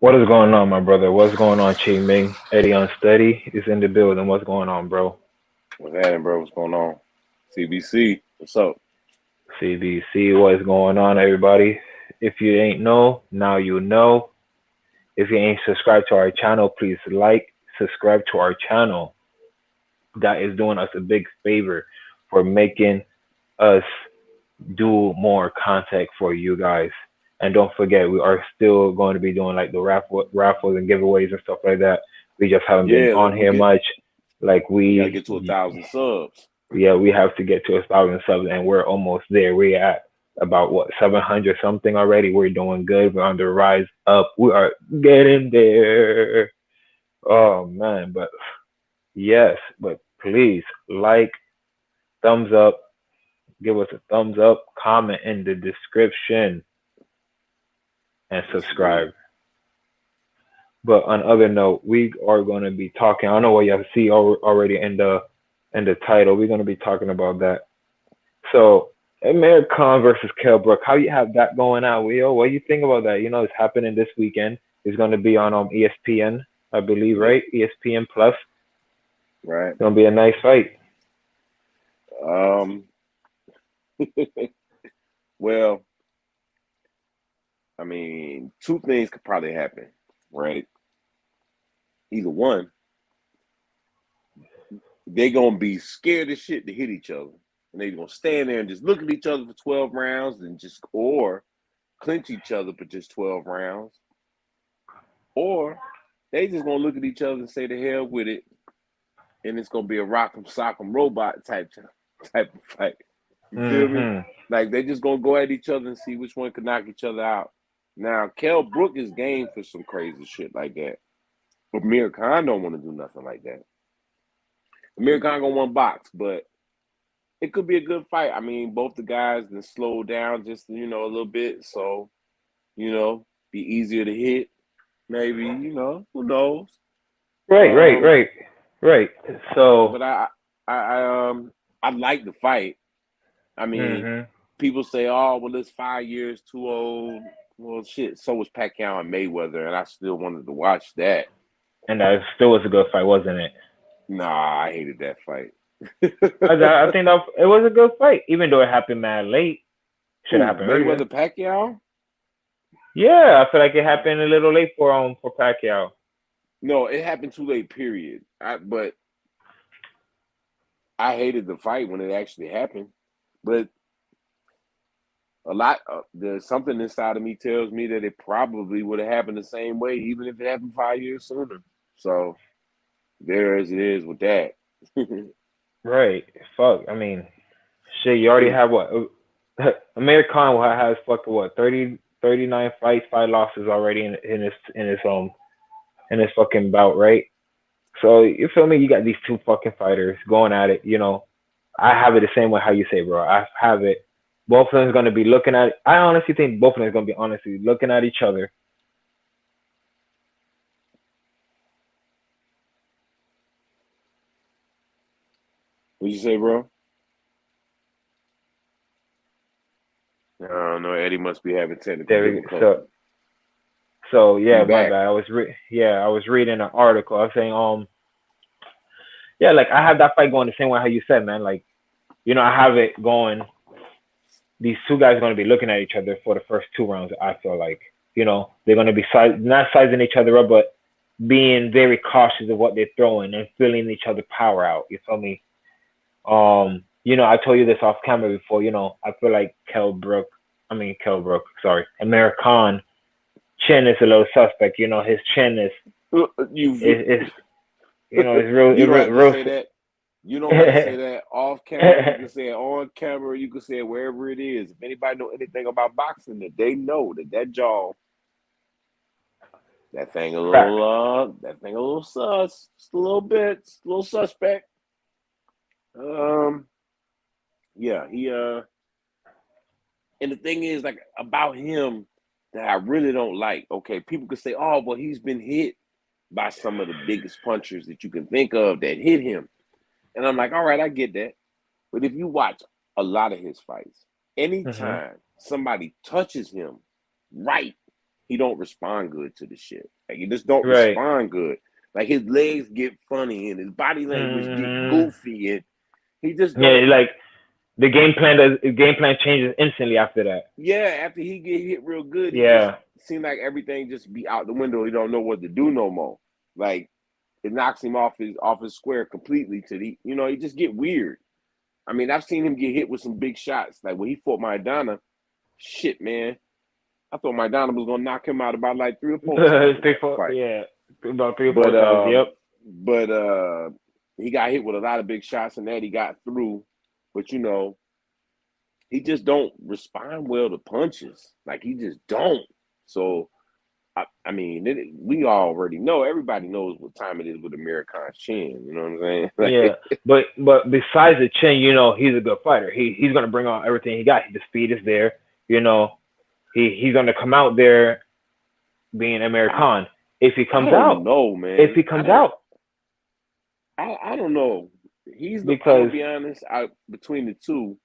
What is going on, my brother? What's going on, Chi Ming? Eddie Unsteady is in the building. What's going on, bro? What's happening, bro? What's going on? CBC, what's up? CBC, what is going on, everybody? If you ain't know, now you know. If you ain't subscribed to our channel, please subscribe to our channel. That is doing us a big favor for making us do more content for you guys. And don't forget, we are still going to be doing like the raffles and giveaways and stuff like that. We just haven't been Yeah, on here much. Like we gotta get to 1,000 subs. yeah, we have to get to 1,000 subs, and we're almost there. We're at about what 700 something already. We're doing good. We're on the rise up. We are getting there. Oh man, but yes, but please thumbs up, give us a thumbs up, comment in the description, and Yes, subscribe. indeed. But on other note, we are going to be talking. I don't know what you see already in the title. We're going to be talking about that. So Amir Khan versus Kell Brook. How you have that going out, Will? What do you think about that? You know, it's happening this weekend. It's going to be on ESPN, I believe, Yep. right? ESPN Plus. Right. It's going to be a nice fight. Um. Well, I mean, two things could probably happen. Right. Either one, they gonna be scared as shit to hit each other, and they gonna stand there and just look at each other for 12 rounds, and just or clinch each other for just 12 rounds, or they just gonna look at each other and say the hell with it, and it's gonna be a rock'em sock'em robot type of fight. You feel me? Hmm. Like they just gonna go at each other and see which one can knock each other out. Now, Kell Brook is game for some crazy shit like that. But Amir Khan don't want to do nothing like that. Amir Khan gonna want box, but it could be a good fight. I mean, both the guys then slow down just a little bit, so be easier to hit. Maybe who knows. Right, right, Um, right, right. So, but I like the fight. I mean, hmm people say, "Oh, well, it's 5 years too old." Well, shit. So was Pacquiao and Mayweather, and I still wanted to watch that. and that still was a good fight, wasn't it? Nah, I hated that fight. I think that it was a good fight, even though it happened mad late. Should have Who happened earlier. Mayweather Pacquiao? Yeah, I feel like it happened a little late for Pacquiao. No, it happened too late. Period. But I hated the fight when it actually happened. But there's something inside of me tells me that it probably would have happened the same way, even if it happened 5 years sooner. So there as it is with that. Right. Fuck. I mean, shit. You already Shoot. have what? Amir Khan has fucking what 39 fights, 5 losses already in his fucking bout, right? So you feel me? You got these two fucking fighters going at it. You know, I have it the same way how you say, bro. I have it. Both of them is gonna be looking at. I honestly think both of them is gonna be honestly looking at each other. What'd you say, bro? I don't know. Eddie must be having technical There we go. difficulties. So You yeah, my back? bad. I was reading an article. I was saying yeah, like I have that fight going the same way how you said, man. Like, you know, I have it going. These two guys are going to be looking at each other for the first 2 rounds. I feel like, you know, they're going to be not sizing each other up, but being very cautious of what they're throwing and feeling each other power out. You feel me? You know, I told you this off camera before. You know, I feel like Kell Brook, sorry, American chin is a little suspect. You know, his chin is You you know, it's real, you don't have to real. say that. You don't have to say that off camera. You can say it on camera. You can say it wherever it is. If anybody know anything about boxing, that they know that jaw, Facts. that thing a little sus, just a little bit, just a little suspect. Um, yeah, and the thing is, like about him that I really don't like. Okay, people could say, "Oh, well, he's been hit by some of the biggest punchers that you can think of that hit him," and I'm like, "All right, I get that." But if you watch a lot of his fights, Mhm. anytime somebody touches him right, he don't respond good to the shit. Like he just don't Right. respond good. Like his legs get funny and his body language get Hmm. goofy and he just don't. Yeah, like the game plan changes instantly after that. Yeah, after he get hit real good, he just Yeah. seemed like everything just be out the window. He don't know what to do no more. Like it knocks him off his square completely. To the he just get weird. I mean, I've seen him get hit with some big shots. Like when he fought Maidana, shit, man. I thought Maidana was gonna knock him out about like 3 or 4 times in Three, that four, fight. yeah, about three or four But times. um, Yep. but he got hit with a lot of big shots, and that he got through. But he just don't respond well to punches. Like he just don't. So I mean, we already know. Everybody knows what time it is with Amir Khan's chin. You know what I'm saying? Yeah, Like, but besides the chin, he's a good fighter. He's gonna bring out everything he got. The speed is there. You know, he's gonna come out there being I American if he I comes don't out. know, If man. he comes out, I don't know. I'm gonna because be honest. Between the two,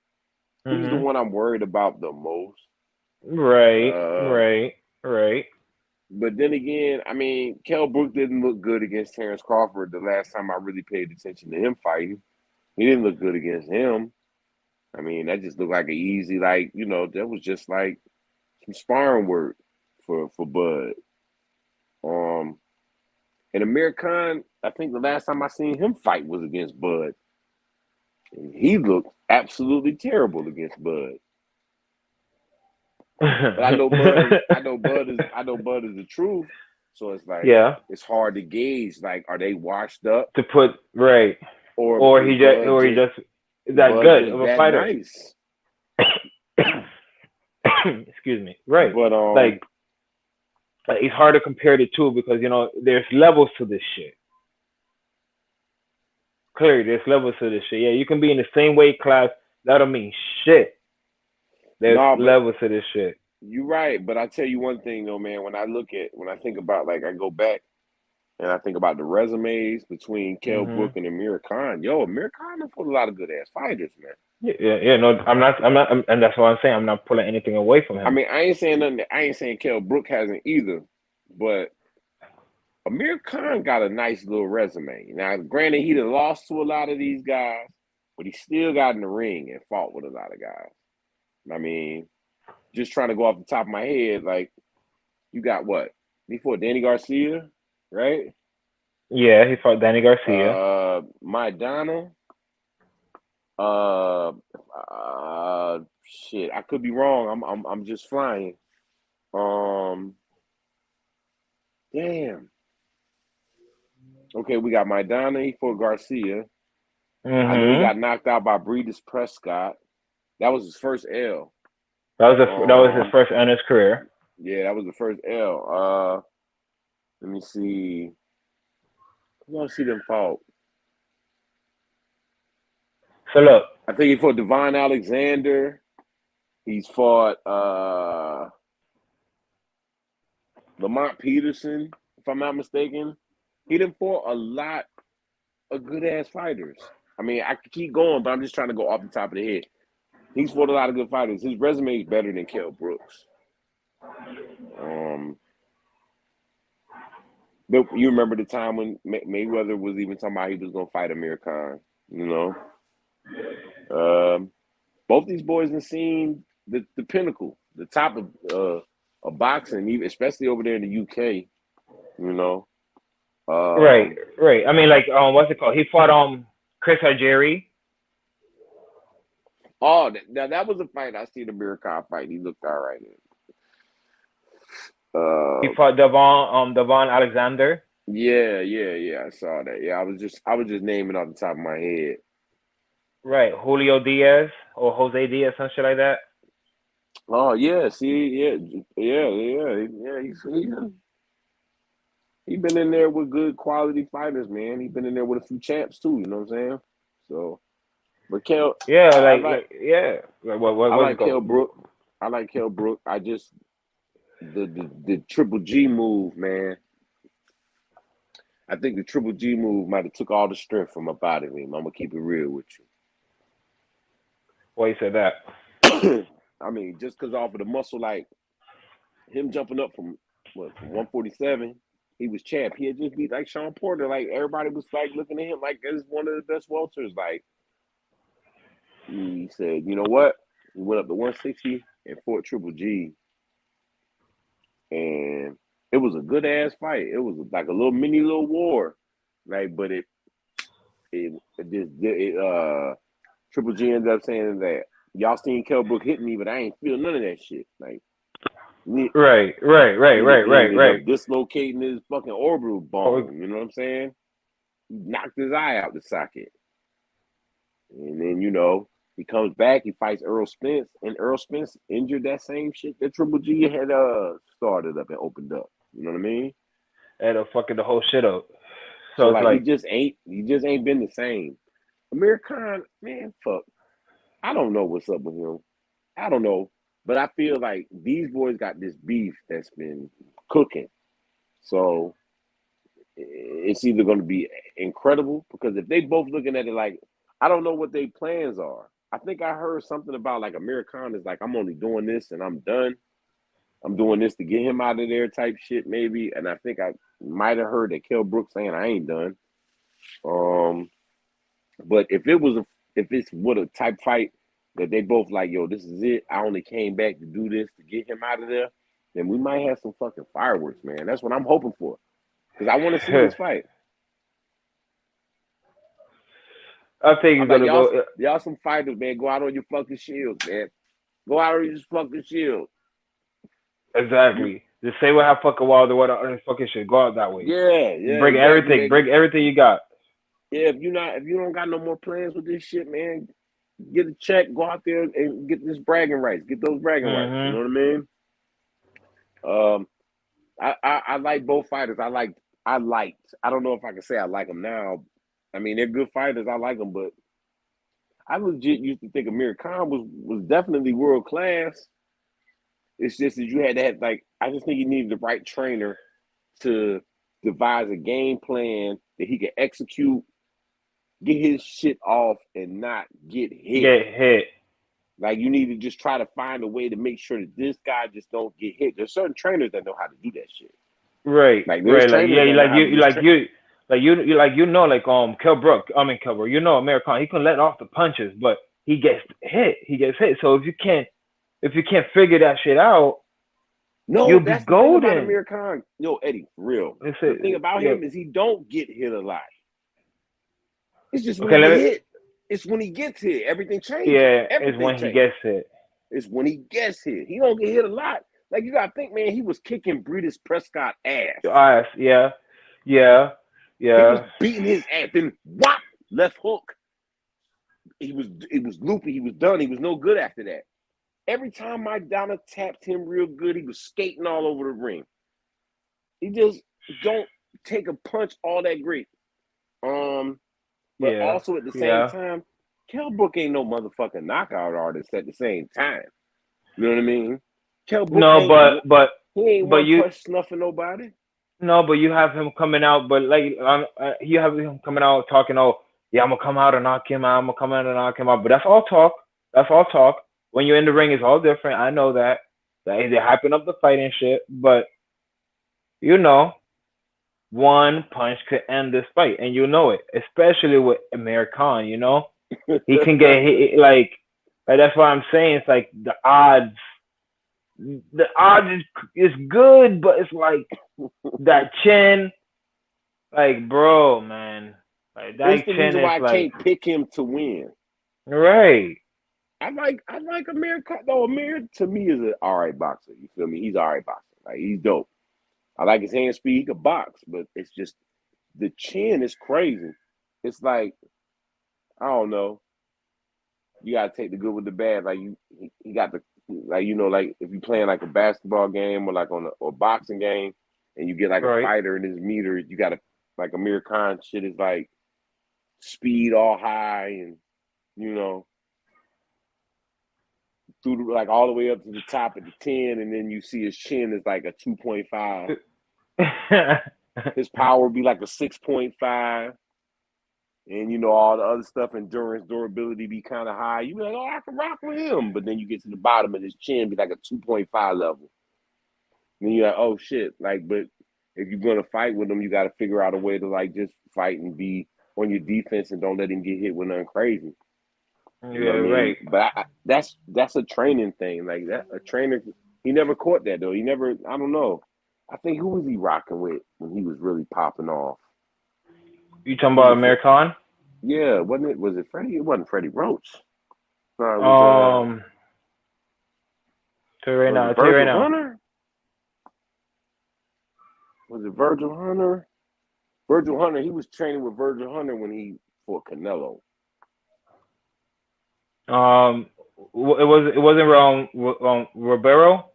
he's the hmm one I'm worried about the most. right, Uh, right, right. but then again, I mean, Kell Brook didn't look good against Terrence Crawford the last time I really paid attention to him fighting. He didn't look good against him. I mean, that just looked like an easy, that was just like some sparring work for Bud. Um, and Amir Khan, I think the last time I seen him fight was against Bud. And he looked absolutely terrible against Bud. But I know Bud is the truth. So it's like Yeah, it's hard to gauge. Like, are they washed up, to put right, or or is or he just is that Bud good just of a that fighter. nice? Excuse me. Right, But like it's hard to compare the two because there's levels to this shit. Clearly, there's levels to this shit. Yeah, you can be in the same weight class. That don't mean shit. There's no, but levels to this shit. you're right. But I tell you one thing though, man. When I think about like I go back and I think about the resumes between Kell Brook Hmm. and Amir Khan. Yo, Amir Khan has put a lot of good ass fighters, man. Yeah, yeah, yeah. No, and that's what I'm saying. I'm not pulling anything away from I him. mean, I ain't saying nothing. I ain't saying Kell Brook hasn't either, but Amir Khan got a nice little resume. Now, granted, he done lost to a lot of these guys, but he still got in the ring and fought with a lot of guys. I mean, just trying to go off the top of my head, like you got what? Before Danny Garcia, right? Yeah, he fought Danny Garcia. Maidana. Uh, shit. I could be wrong. I'm just flying. Um, damn. Okay, we got Maidana. He fought Garcia. I know he Hmm. got knocked out by Breedis Prescott. That was his first L. That was his Um, first in his career. yeah, that was the first L. Let me see. Who else he done fought? So look, I think he fought Devon Alexander. He's fought Lamont Peterson, if I'm not mistaken. He done fought a lot of good ass fighters. I mean, I could keep going, but I'm just trying to go off the top of the head. He's fought a lot of good fighters. His resume is better than Kell Brooks. Um, but you remember the time when Mayweather was even talking about he was going to fight Amir Khan, you know? Both these boys have seen the pinnacle, the top of boxing, even especially over there in the UK, you know? right, Um, right. I mean, like, what's it called? He fought Chris Algieri. now that was a fight I seen Amir Khan fight. He looked all right in. He Uh, fought Devon Alexander. yeah. I saw that. Yeah, I was just naming off the top of my head. Right, Julio Diaz or Jose Diaz, some shit like that. Oh yeah, see, yeah. He been in there with good quality fighters, man. He been in there with a few champs too. You know what I'm saying? So, but Kel, Yeah, I yeah. Like, I what's it like Kell called? Brook. I like Kell Brook. I just the triple G move, man. I think the triple G move might have took all the strength from up out of him. I'm gonna keep it real with Why you said that? you. I mean, just because off of the muscle, like him jumping up from from 147. He was champ. He had just beat like Sean Porter. Like everybody was like looking at him like as one of the best welters. Like he said, you know what? He went up to 160 and fought Triple G, and it was a good ass fight. It was like a little war, like, but Triple G ended up saying that y'all seen Kell Brook hit me, but I ain't feel none of that shit. Like, Right. he ended up dislocating his fucking orbital bone. You know what I'm saying? He knocked his eye out the socket, and then he comes back. He fights Earl Spence, and Earl Spence injured that same shit that Triple G had started up and opened up. You know what I mean? And fucking the whole shit up. So like he just ain't been the same. Amir Khan, man, fuck. I don't know what's up with him. I don't know. But I feel like these boys got this beef that's been cooking. So it's either going to be incredible, because if they both looking at it like, I don't know what their plans are. I think I heard something about like Amir Khan is like, I'm only doing this and I'm done. I'm doing this to get him out of there type shit maybe. And I think I might have heard that Kell Brook saying I ain't done. But if it's what a type fight that they both like, yo, this is it. I only came back to do this to get him out of there. Then we might have some fucking fireworks, man. That's what I'm hoping for, because I want to see this fight. I think you're gonna go. Y'all some fighters, man. Go out on your fucking shield, man. Go out on your fucking shield. Exactly. Just say what how fucking Wilder what on his fucking shit. Go out that way. Yeah. Bring everything. Bring everything you got. Yeah, if you don't got no more plans with this shit, man, get a check. Go out there and get this bragging rights. Get those bragging rights. You know what I mean? I like both fighters. I don't know if I can say I like them now. I mean, they're good fighters. I like them, but I legit used to think Amir Khan was definitely world class. It's just that you had to have, like, I just think you needed the right trainer to devise a game plan that he could execute, get his shit off, and not get hit. Like, you need to just try to find a way to make sure that this guy just don't get hit. There's certain trainers that know how to do that shit. Right. Like, there's trainers Kell Brook. Amir Khan, he can let off the punches, but he gets hit. So if you can't figure that shit out, you'll be golden. The thing about Amir Khan. Yo, Eddie, for real. The thing about him is he don't get hit a lot. It's just when he gets hit. It's when he gets hit. Everything changes. Yeah, it's when he gets hit. It's when he gets hit. He don't get hit a lot. Like, you gotta think, man, he was kicking Breedis Prescott ass. Yeah. He was beating his ass. Then whop, left hook. It was loopy. He was done. He was no good after that. Every time Mike Donna tapped him real good, he was skating all over the ring. He just don't take a punch all that great. But also at the same time, Kell Brook ain't no motherfucking knockout artist at the same time. You know what I mean? Kell Brook he ain't punch snuffing nobody. No, but you have him coming out, but like you have him coming out talking, oh yeah, I'm gonna come out and knock him out. But that's all talk. When you're in the ring, it's all different. I know that. They're hyping up the fight and shit, but one punch could end this fight, and you know it, especially with Amir Khan. He can get hit. Like that's what I'm saying. It's like the odds is good, but it's like that chin. Like, bro, man, like that That's the chin reason why I can't pick him to win. Right. I like Amir Khan. No, Amir to me is an all right boxer. You feel me? He's all right boxer. Like, he's dope. I like his hand speed. He could box, but it's just the chin is crazy. It's like, I don't know. You gotta take the good with the bad. Like, he got the, like, like if you're playing like a basketball game or like or boxing game, and you get like a fighter in his meter, you gotta, like, Amir Khan shit is like speed all high, and through like all the way up to the top at the 10, and then you see his chin is like a 2.5. His power be like a 6.5, and all the other stuff, endurance, durability be kind of high. You be like, oh, I can rock with him, but then you get to the bottom of his chin, be like a 2.5 level. then you're like, oh shit, like, but if you're gonna fight with him, you got to figure out a way to like just fight and be on your defense and don't let him get hit with nothing crazy. You know what I Yeah, mean? right. But that's a training thing. Like that, a trainer, he never caught that though. He never. I don't know. I think who was he rocking with when he was really popping off? You talking Was about it? American? Yeah, wasn't it? Was it Freddie? It wasn't Freddie Roach. No, it was. Um, tell you right Was now. it I'll tell you right Virgil now. Hunter? Was it Virgil Hunter? Virgil Hunter. He was training with Virgil Hunter when he fought Canelo. It wasn't Ribeiro,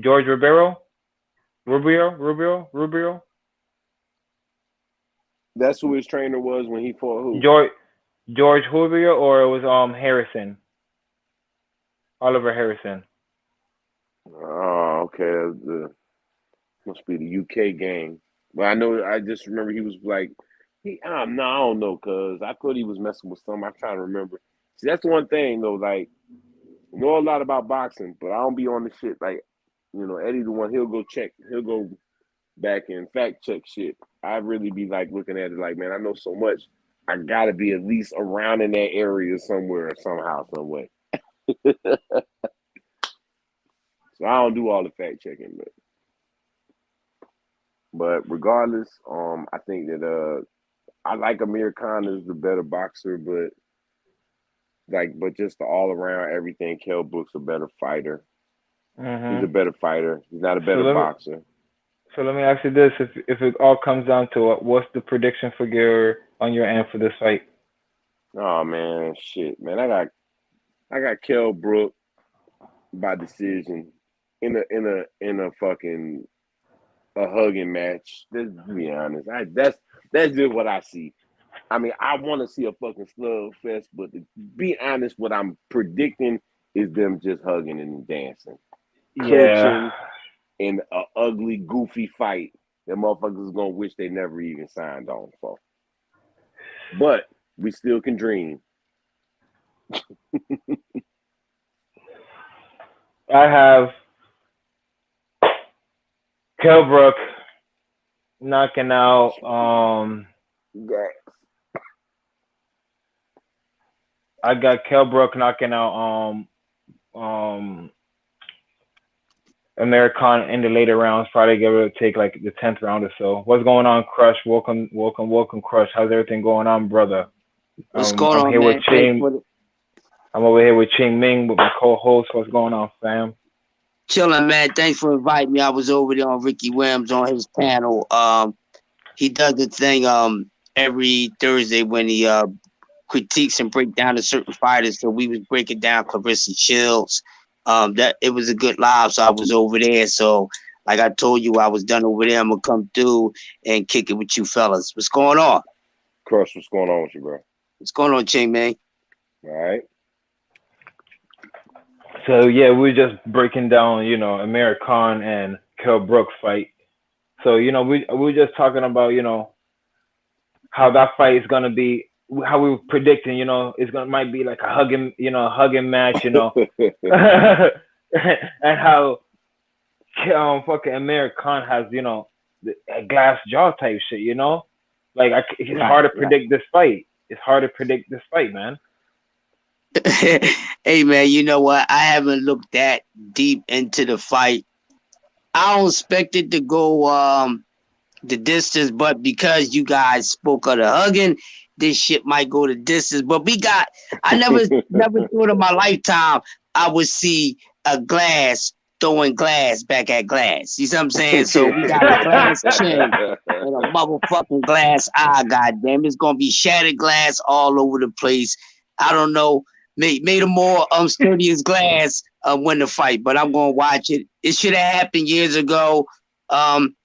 George Ribeiro, Rubio, That's who his trainer was when he fought who? George Rubio, or it was Harrison, Oliver Harrison. Oh, okay. Must be the UK game. Well, I know. I just remember he was like, no, I don't know, cause I thought he was messing with some. I'm trying to remember. See, that's one thing though. Like, I know a lot about boxing, but I don't be on the shit. Like, Eddie, the one he'll go back and fact check shit. I really be like looking at it like, man, I know so much. I gotta be at least around in that area somewhere, somehow, some way. So I don't do all the fact checking, but regardless, I think that I like Amir Khan as the better boxer, but just the all around everything, Kell Brook's a better fighter. He's a Mhm. better fighter. He's not a So better let me boxer. ask you this: if it all comes down to it, what's the prediction for your end for this fight? Oh man, shit, man. I got Kell Brook by decision in a fucking a hugging match. Let's be honest. That's just what I see. I mean, I want to see a fucking slugfest, but to be honest, what I'm predicting is them just hugging and dancing, Yeah. clinching in a ugly, goofy fight that motherfuckers is gonna wish they never even signed on for. But we still can dream. I have Kell Brook knocking out Yeah. I got Kell Brook knocking out um American in the later rounds, probably give it a take like the 10th round or so. What's going on, Crush? Welcome, Crush. How's everything going on, brother? What's going I'm on, here with man? Thanks Ching. for the I'm over here with Ching Ming with my co-host. What's going on, fam? chilling, man. Thanks for inviting me. I was over there on Ricky Williams on his panel. He does the thing every Thursday when he critiques and break down a certain fighters. So we was breaking down Clarissa Shields. That it was a good live, so I was over there. So like I told you, I was done over there. I'm gonna come through and kick it with you fellas. What's going on? Crush, what's going on with you, bro? What's going on, Ching man? All right. So yeah, we're just breaking down, Amir Khan and Kell Brook fight. So we were just talking about how that fight is gonna be, how we were predicting, it's gonna might be like a hugging match, and how fucking Amir Khan has a glass jaw type shit, like it's Right, hard to right. predict this fight. It's hard to predict this fight, man. Hey man, you know what? I haven't looked that deep into the fight. I don't expect it to go the distance, but because you guys spoke of the hugging, this shit might go the distance. But I never thought in my lifetime I would see a glass throwing glass back at glass. You see what I'm saying? So we got a glass chin and a motherfucking glass eye, goddamn. It's gonna be shattered glass all over the place. I don't know. Made a more sturdy as glass win the fight, but I'm gonna watch it. It should have happened years ago.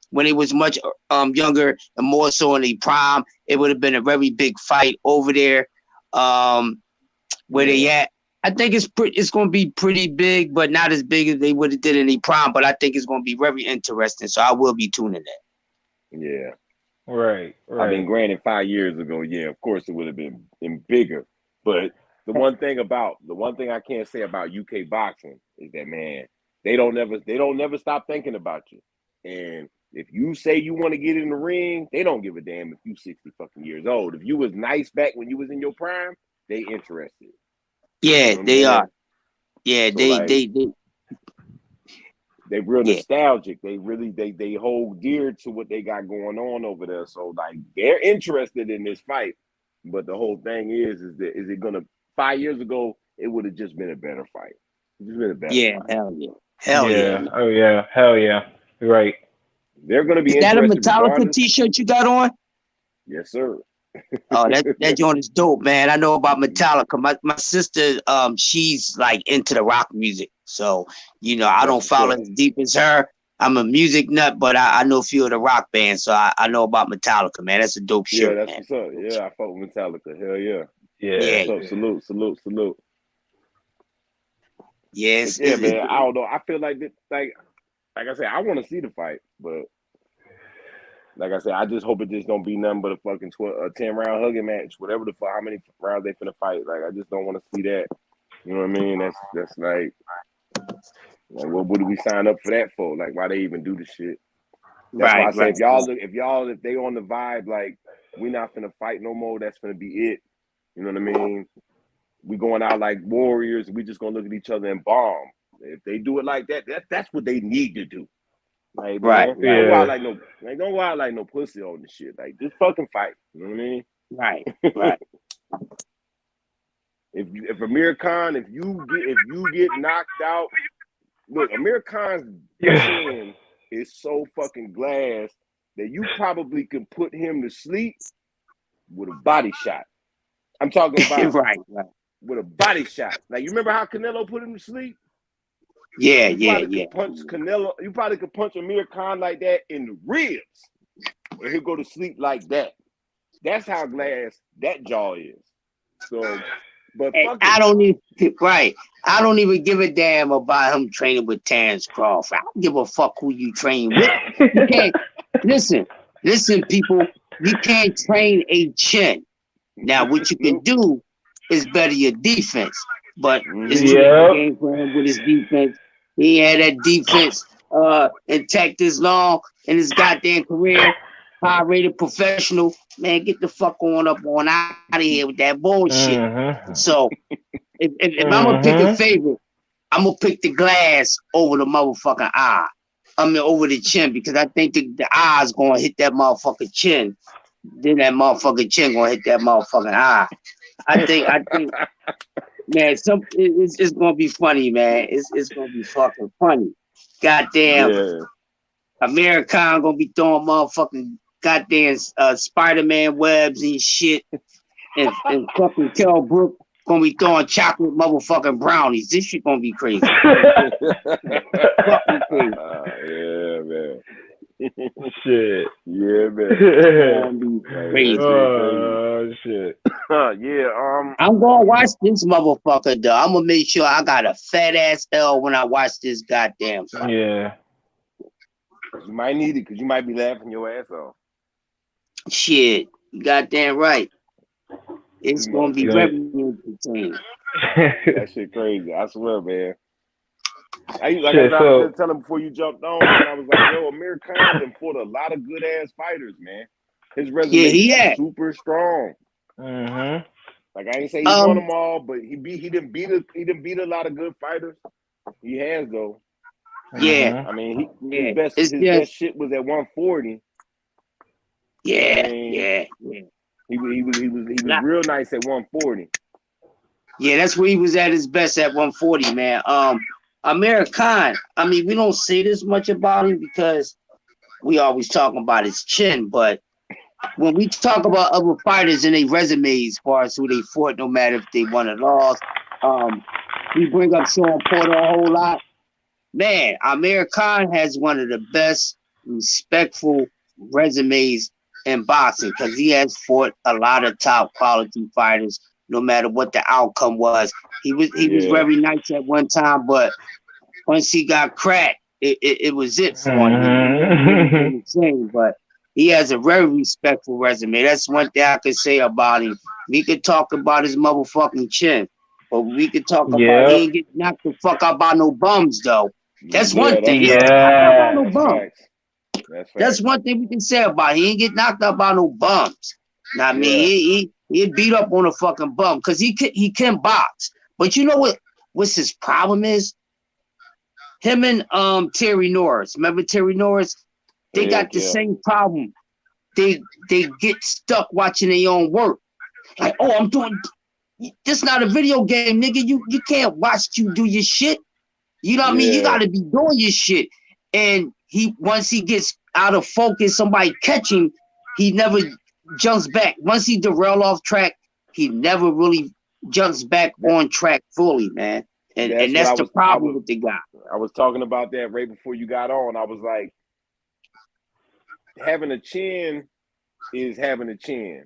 When he was much younger and more so in the prime, it would have been a very big fight over there. Where they Yeah. at? I think it's going to be pretty big, but not as big as they would have did in the prime. But I think it's going to be very interesting. So I will be tuning in. Yeah. Right, I mean, right. granted, 5 years ago, yeah, of course it would have been bigger. But the one thing I can't say about UK boxing is that, man, they don't never stop thinking about you. And if you say you want to get in the ring, they don't give a damn if you 60 fucking years old. If you was nice back when you was in your prime, they interested. Yeah, You know they are. Yeah, So, they real nostalgic. They really they hold dear to what they got going on over there. So like they're interested in this fight. But the whole thing is it gonna 5 years ago it would have just been a better fight. It's just been a better fight. Hell yeah. Hell yeah. Oh yeah. Hell yeah. Right. They're gonna be Is that a interested Metallica regardless. t-shirt you got on? Yes, sir. Oh, that joint is dope, man. I know about Metallica. My sister, she's like into the rock music. So, I don't follow as deep as her. I'm a music nut, but I know a few of the rock bands, so I know about Metallica, man. That's a dope shirt, Yeah, that's man. what's up. Yeah, I fuck with Metallica. Hell yeah. Yeah. What's up? Salute. Yes. Yeah, man. I don't know. I feel like this, like I said, I want to see the fight, but like I said, I just hope it just don't be nothing but a fucking 10-round hugging match, whatever the fuck, how many rounds they finna fight. Like, I just don't want to see that. You know what I mean? That's like what do we sign up for that for? Like, why they even do the shit? That's why I say if they on the vibe, like we not finna fight no more, that's finna be it. You know what I mean? We going out like warriors. We just gonna look at each other and bomb. If they do it like that, that's what they need to do. Like, man, don't go out like no pussy on the shit. Like, just fucking fight. You know what I mean? Right. If Amir Khan, if you get knocked out, look, Amir Khan's chin is so fucking glass that you probably could put him to sleep with a body shot. I'm talking about right. With a body shot. Like, you remember how Canelo put him to sleep? Yeah. Could punch Canelo. You probably could punch Amir Khan like that in the ribs, and he'll go to sleep like that. That's how glass that jaw is. So, but fuck I don't even give a damn about him training with Terrence Crawford. I don't give a fuck who you train with. You can't listen, people. You can't train a chin. Now, what you can do is better your defense. But it's a game for him with his defense. He had that defense intact this long in his goddamn career. High-rated professional. Man, get the fuck on up on out of here with that bullshit. So, if I'm going to pick a favorite, I'm going to pick the glass over the motherfucking eye. I mean, over the chin, because I think the eye's going to hit that motherfucking chin. Then that motherfucking chin going to hit that motherfucking eye. I think, man, it's gonna be funny, man. It's gonna be fucking funny. Goddamn, Amir Khan gonna be throwing motherfucking goddamn Spider-Man webs and shit, and fucking Kell Brook gonna be throwing chocolate motherfucking brownies. This shit gonna be crazy. Fucking crazy. Yeah, man. Shit. Yeah, man. Crazy. Oh shit. Yeah. I'm gonna watch this motherfucker though. I'm gonna make sure I got a fat ass L when I watch this goddamn fight. Yeah. You might need it because you might be laughing your ass off. Shit, you goddamn right. It's gonna be very entertaining. That shit crazy. I swear, man. I was telling before you jumped on, and I was like, yo, Amir Khan done fought a lot of good ass fighters, man. His resume is super strong. Like, I ain't say he won them all, but he didn't beat a lot of good fighters. He has though. Yeah. I mean, his best shit was at 140. Yeah. He was real nice at 140. Yeah, that's where he was at his best at 140, man. Amir Khan, I mean, we don't say this much about him because we always talking about his chin, but when we talk about other fighters and their resumes as far as who they fought, no matter if they won or lost, we bring up Sean Porter a whole lot. Man, Amir Khan has one of the best respectful resumes in boxing because he has fought a lot of top quality fighters, no matter what the outcome was. He was very nice at one time, but once he got cracked, it was it for him. Insane, but he has a very respectful resume. That's one thing I could say about him. We could talk about his motherfucking chin, but we could talk about he ain't get knocked the fuck out by no bums though. That's Yeah, one that's thing. He facts. ain't get knocked out by no Yeah. That's bum. facts. That's That's facts. one thing we can say about it. He ain't get knocked out by no bums. Now, I mean, Yeah. he beat up on a fucking bum because he can box. But you know what's his problem is? Him and Terry Norris. Remember Terry Norris? They Heck got the yeah. same problem. They get stuck watching their own work. Like, oh, I'm doing this not a video game, nigga. You can't watch you do your shit. You know what I mean? You Yeah. gotta be doing your shit. And once he gets out of focus, somebody catch him, he never jumps back. Once he derail off track, he never really jumps back That, on track fully, man. And that's what that's the problem with the guy. I was talking about that right before you got on. I was like, having a chin is having a chin,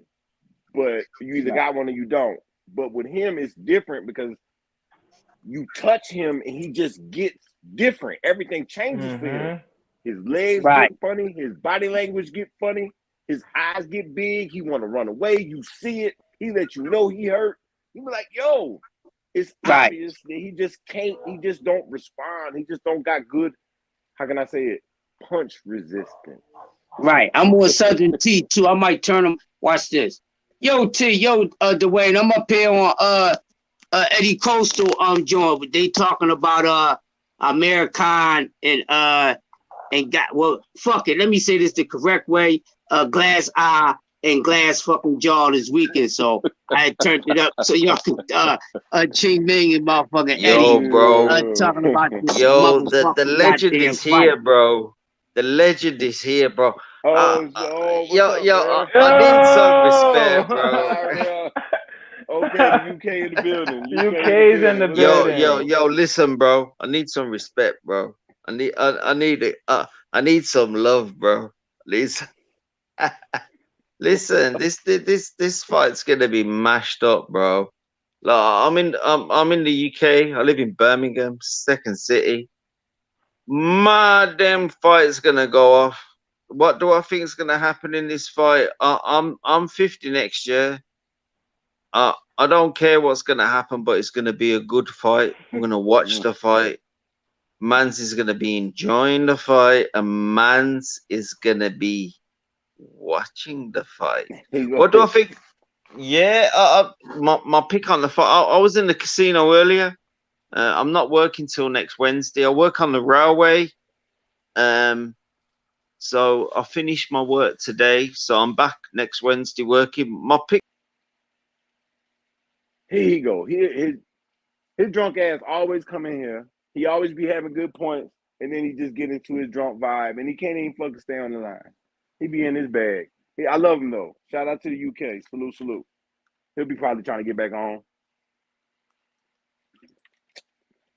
but you either got one or you don't. But with him, it's different because you touch him and he just gets different. Everything changes for him. His legs Right. get funny. His body language get funny. His eyes get big. He want to run away. You see it. He let you know he hurt. You be like, yo, it's Right. obvious that he just can't. He just don't respond. He just don't got good. How can I say it? Punch resistance. Right. I'm on Southern T too. I might turn him. Watch this. Yo, Dwayne, I'm up here on Eddie Coastal joint, but they talking about American and got well fuck it. Let me say this the correct way. Glass eye and glass fucking jaw this weekend. So I had turned it up so y'all could Ching Ming and motherfucking Yo, Eddie bro. talking about this Yo, the motherfucking legend goddamn is fight. here, bro. The legend is here, bro. What's up, man? I need some respect, bro. Okay, the UK in the building. UK's in the What's up, building. man? Listen, bro. I need some respect, bro. I need some love, bro. Listen, listen. This fight's gonna be mashed up, bro. Like, I'm in the UK. I live in Birmingham, second city. My damn fight's gonna go off. What do I think is gonna happen in this fight? I'm 50 next year. I don't care what's gonna happen, but it's gonna be a good fight. I'm gonna watch the fight. Mans is gonna be enjoying the fight, and Mans is gonna be watching the fight. What do I think? Yeah, my pick on the fight. I was in the casino earlier. I'm not working till next Wednesday. I work on the railway. So I finished my work today. So I'm back next Wednesday working. My pick. Here he go. His drunk ass always come in here. He always be having good points, and then he just get into his drunk vibe, and he can't even fucking stay on the line. He be in his bag. I love him though. Shout out to the UK. Salute. He'll be probably trying to get back on.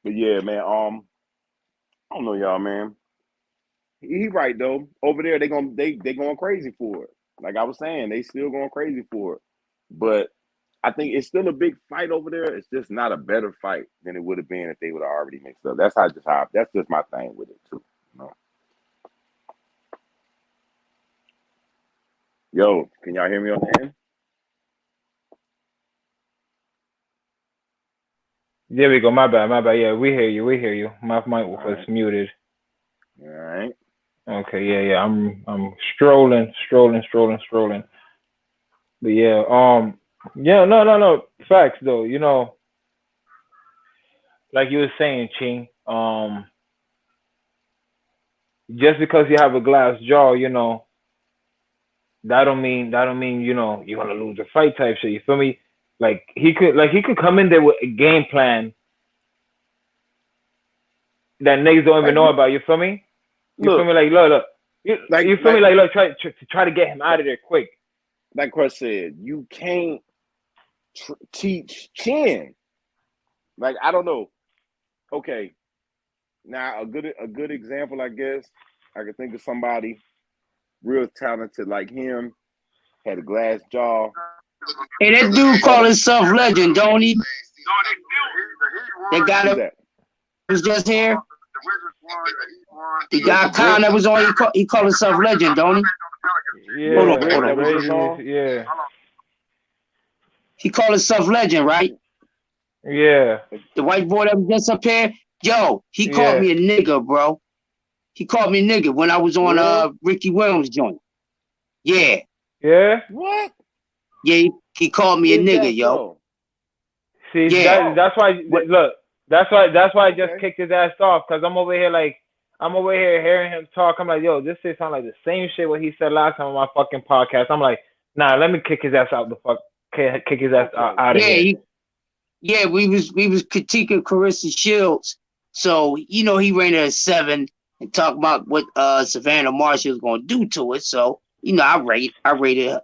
But yeah, man. I don't know y'all, man. He right though. Over there, they going crazy for it. Like I was saying, they still going crazy for it. But I think it's still a big fight over there. It's just not a better fight than it would have been if they would have already mixed up. That's just my thing with it too. You know? Yo, can y'all hear me on the end? There we go. My bad. Yeah, we hear you. My mic was muted. All right. Okay. Yeah. I'm strolling. But yeah. Yeah. No. Facts though. You know, like you were saying, Ching. Just because you have a glass jaw, you know, that don't mean you know you're gonna lose the fight type shit. You feel me? Like he could come in there with a game plan that niggas don't even know about. You feel me? You feel me? Like look. You feel me? Like look, try to get him out of there quick. Like Crush said, you can't teach chin. Like I don't know. Okay, now a good example, I guess I could think of somebody real talented like him, had a glass jaw. Hey, that dude call himself Legend, don't he? That guy that was just here. The guy Khan that was on, he called himself Legend, don't he? Yeah. Hold on. Yeah. He called himself Legend, right? Yeah. The white boy that was just up here, Yo, he called Yeah. me a nigga, bro. He called me a nigga when I was on Real? Ricky Williams joint. Yeah, Yeah. What? yeah, he called me a Is nigga, that yo. so? See, Yeah. Oh, that's why. What? Look, that's why I just okay. kicked his ass off because I'm over here hearing him talk. I'm like, yo, this shit sound like the same shit what he said last time on my fucking podcast. I'm like, nah, let me kick his ass out the fuck, kick his ass Okay. out of Yeah, here. we was critiquing Carissa Shields. So, he rated a 7 and talked about what Savannah Marshall was gonna do to it. So,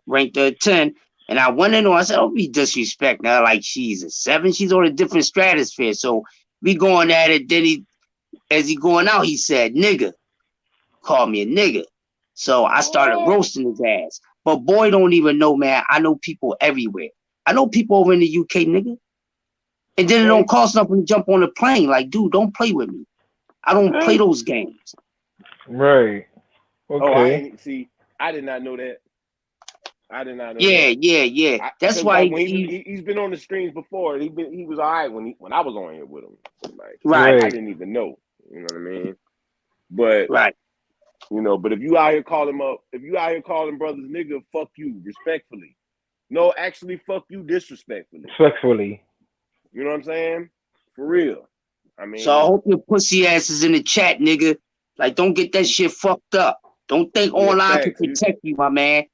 ranked her a 10. And I went in on, I said, don't be disrespect now, like she's a 7. She's on a different stratosphere. So we going at it. Then as he going out, he said, nigga, called me a nigga. So I started What? roasting his ass. But boy don't even know, man. I know people everywhere. I know people over in the UK, nigga. And then it don't Okay. cost nothing to jump on a plane. Like, dude, don't play with me. I don't play those games. Right. Oh, I Okay. ain't see. I did not know that. I did not know Yeah, that. yeah, yeah. That's Because why like when he's been on the streams before, he was all right when I was on here with him. Like right, I Right. didn't even know. You know what I mean? But right. but if you out here calling brothers nigga, fuck you respectfully. No, actually, fuck you disrespectfully. Respectfully. You know what I'm saying? For real. I So I mean, hope your pussy ass is in the chat, nigga. Like, don't get that shit fucked up. Don't think yeah, online can facts. protect you, my man.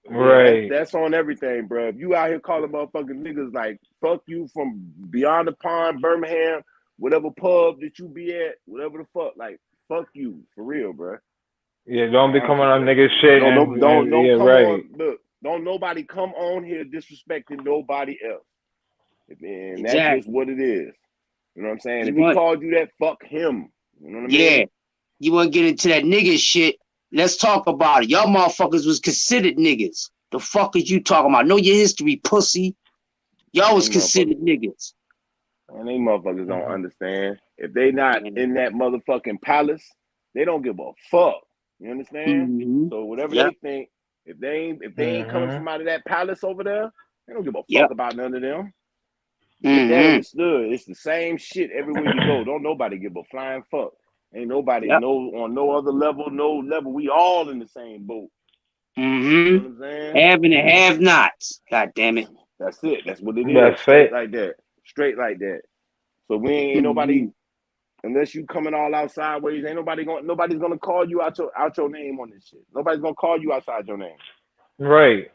Yeah, Right. that's on everything, bro. If you out here calling motherfucking niggas like fuck you from beyond the pond, Birmingham, whatever pub that you be at, whatever the fuck, like fuck you for real, bro. Yeah. Don't be coming Honestly, on niggas shit don't yeah. come Right. on. Look, don't nobody come on here disrespecting nobody else. And that's just Exactly. what it is. You know what I'm saying? You If he want, called you that, fuck him. You know what I yeah, mean? you want to get into that nigga shit. Let's talk about it. Y'all motherfuckers was considered niggas. The fuck is you talking about? Know your history, pussy. Y'all And was they motherfuckers, considered niggas. don't Mhm. understand. If they not in that motherfucking palace, they don't give a fuck. You understand? Mm-hmm. So whatever Yep. they think, if they ain't coming Mhm. from out of that palace over there, they don't give a fuck Yep. about none of them. Get that Mm-hmm. understood. It's the same shit everywhere you go. Don't nobody give a flying fuck. Ain't nobody Yep. on no other level, no level. We all in the same boat. You know Mm-hmm. what I'm saying? Having and have nots. God damn it. That's it. That's what it That's is. Straight it. like that. Straight like that. So we ain't Mm-hmm. nobody unless you coming all out sideways. Ain't nobody's gonna call you out your name on this shit. Nobody's gonna call you outside your name. Right.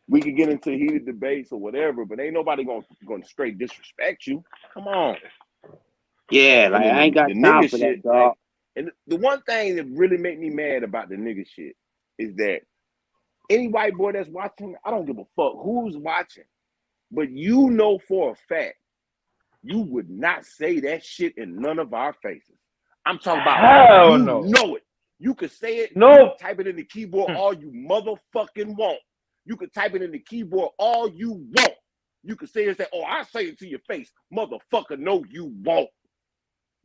We could get into heated debates or whatever, but ain't nobody gonna straight disrespect you. Come on. Yeah, And like I ain't then got the time nigga for that, shit, dog. like, and the one thing that really make me mad about the nigga shit is that any white boy that's watching, I don't give a fuck who's watching, but you know for a fact you would not say that shit in none of our faces. I'm talking about Hell you no. know it. You could say it, you Nope. could type it in the keyboard all you motherfucking want. You could type it in the keyboard all you want. You could say it and say, oh, I say it to your face. Motherfucker, no, you won't.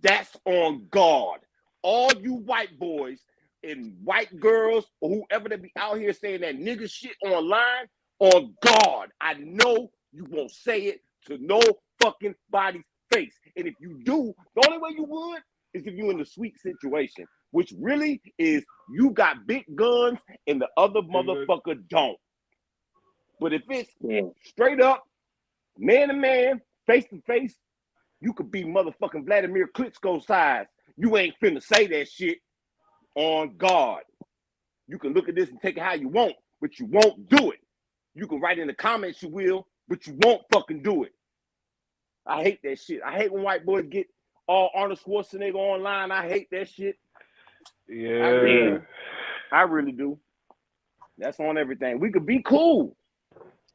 That's on God. All you white boys and white girls or whoever that be out here saying that nigga shit online, on God, I know you won't say it to no fucking body's face. And if you do, the only way you would is if you're in a sweet situation, which really is you got big guns and the other motherfucker don't. But if it's Yeah. straight up, man to man, face to face, you could be motherfucking Vladimir Klitschko size. You ain't finna say that shit on God. You can look at this and take it how you want, but you won't do it. You can write in the comments you will, but you won't fucking do it. I hate that shit. I hate when white boys get all Arnold Schwarzenegger online. I hate that shit. I really Yeah. Yeah. do. I really do. That's on everything. We could be cool.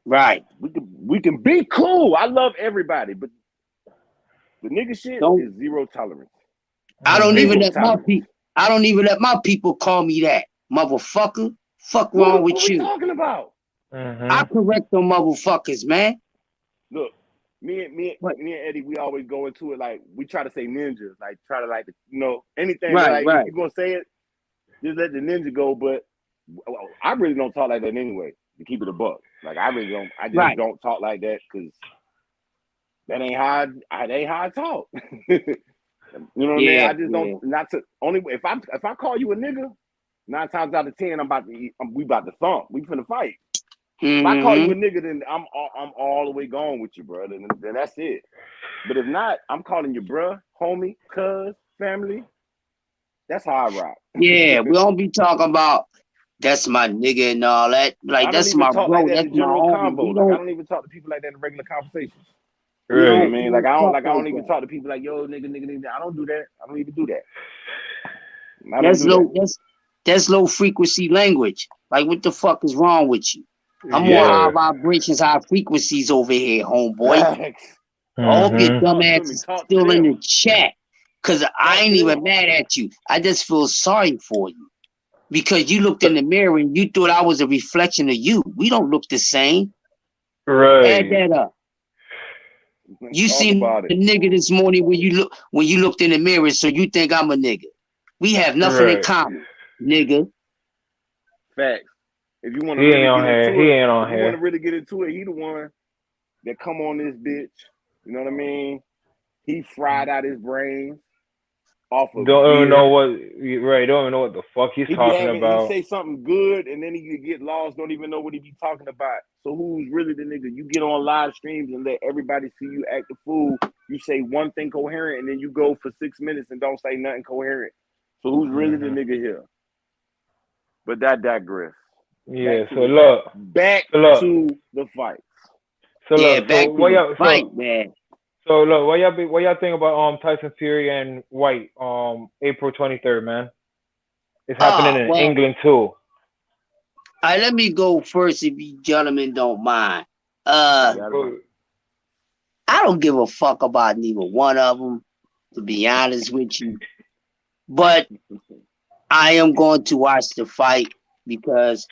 Right. We can be cool. I love everybody, but the nigga shit Don't is zero tolerance. I don't Mhm. even Zero let my tolerance. people I don't even let my people call me that. Motherfucker. Fuck What wrong are with we you. talking about? I Mhm. correct them motherfuckers, man. Look, What? me and Eddie, we always go into it like we try to say ninjas, like try to like anything. But Right, like if right. you're gonna say it, just let the ninja go. But I really don't talk like that anyway. To keep it a buck, like I really don't. I just Right. don't talk like that because that ain't how I talk. You know what I mean? Yeah, I just don't yeah. not to only if I call you a nigga, 9 times out of 10, we about to thump. We finna fight. If I call you a Mm-hmm. nigga, then I'm all the way gone with you, bro. Then that's it. But if not, I'm calling you bruh, homie, cuz, family. That's how I rock. Yeah, we don't be talking about that's my nigga and all that. Like I don't that's even my talk like bro, that that's in my general homie. convo. Like I don't even talk to people like that in regular conversations. We You know what I Right. don't we mean? don't talk I like don't even that. talk to people like yo nigga. I don't do that. I don't even do that. I don't That's do that. low that's low frequency language. Like what the fuck is wrong with you? I'm on high Yeah. vibrations, high frequencies over here, homeboy. Facts. I hope your Mhm. dumb Talk to ass me. is Talk to still in them. the chat. Cause I Talk ain't to them. even mad at you. I just feel sorry for you. Because you looked in the mirror and you thought I was a reflection of you. We don't look the same. Add Right. that up. You Talk seen about the it. nigga this morning when you looked in the mirror, so you think I'm a nigga. We have nothing in Right. common, nigga. Facts. If you want to He ain't really on get here. into He it, ain't on if you want here. to really get into it, he the one that come on this bitch. You know what I mean? He fried out his brains off of Don't even know beer. what. Right. Don't even know what the fuck he's talking He about. say something good and then he get lost, don't even know what he be talking about. So who's really the nigga? You get on live streams and let everybody see you act the fool. You say one thing coherent and then you go for 6 minutes and don't say nothing coherent. So who's really the Mhm. nigga here? But that digress. Yeah. So look. Back So look. to the fight. So Yeah, look. back So to what the y'all? fight, man. So look. What y'all think about Tyson Fury and White April 23rd, man? It's happening in Well, England too. let me go first if you gentlemen don't mind. You Uh, got it, bro. I don't give a fuck about neither one of them, to be honest with you. But I am going to watch the fight because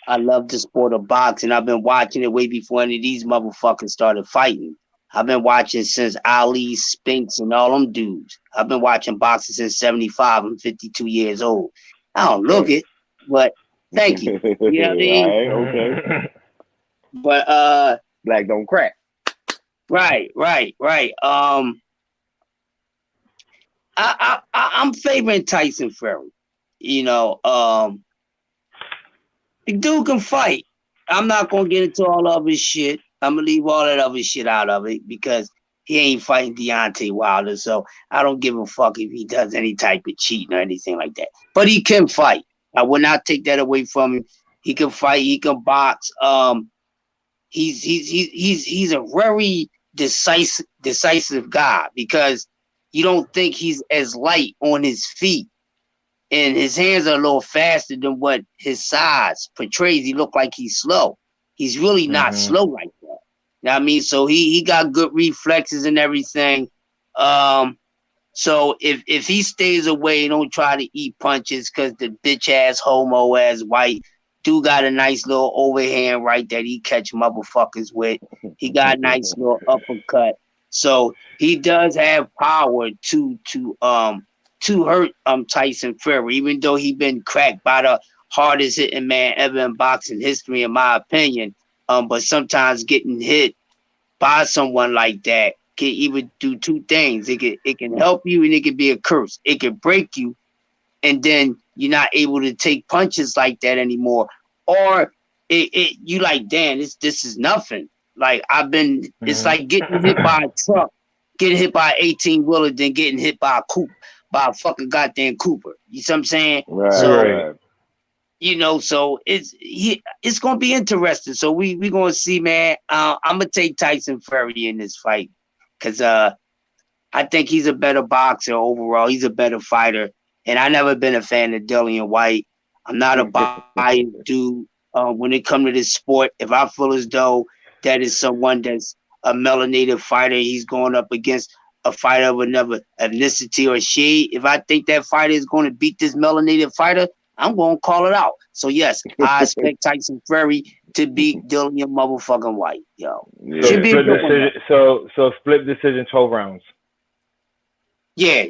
I love the sport of boxing. I've been watching it way before any of these motherfuckers started fighting. I've been watching since Ali, Spence, and all them dudes. I've been watching boxing since 75. I'm 52 years old. I don't look Okay. it, but thank you. You know what I All mean? right, okay. But Black don't crack. right. I'm favoring Tyson Fury. You know, the dude can fight. I'm not gonna get into all of his shit. I'm gonna leave all that other shit out of it because he ain't fighting Deontay Wilder. So I don't give a fuck if he does any type of cheating or anything like that. But he can fight. I will not take that away from him. He can fight. He can box. He's a very decisive guy because you don't think he's as light on his feet and his hands are a little faster than what his size portrays. He look like he's slow. He's really not Mhm. slow like that. You know what I mean? So he got good reflexes and everything. So if he stays away, don't try to eat punches because the bitch ass homo ass white dude got a nice little overhand right that he catch motherfuckers with. He got a nice little uppercut. So he does have power to hurt Tyson Fury, even though he been cracked by the hardest hitting man ever in boxing history, in my opinion. But sometimes getting hit by someone like that can even do two things. It can help you and it can be a curse. It can break you and then you're not able to take punches like that anymore. Or you like, damn, this is nothing. Like it's Mhm. like getting hit by a truck, getting hit by an 18 wheeler, then getting hit by a fucking goddamn Cooper. You see what I'm saying? Right, So Right. right. so it's gonna be interesting. So we gonna see, man. I'm gonna take Tyson Fury in this fight because I think he's a better boxer overall. He's a better fighter, and I never been a fan of Dillian White. I'm not a biased dude when it comes to this sport. If I feel as though that is someone that's a melanated fighter, he's going up against a fighter of another ethnicity or shade. If I think that fighter is going to beat this melanated fighter, I'm going to call it out. So yes, I expect Tyson Fury to beat Dillian motherfucking White. Yo, So should Yeah, be a split good yeah. one decision. though. So split decision, 12 rounds. Yeah.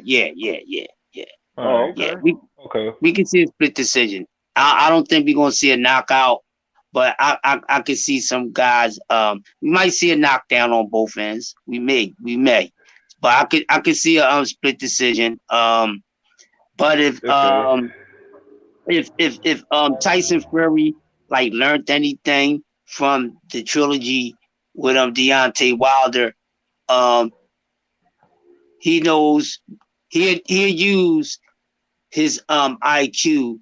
All Oh, right. Yeah, okay. Okay. we can see a split decision. I don't think we're gonna see a knockout, but I can see some guys. We might see a knockdown on both ends. We may, but I could see a split decision. But Okay. if Tyson Fury like learned anything from the trilogy with Deontay Wilder, um he knows he'll use his IQ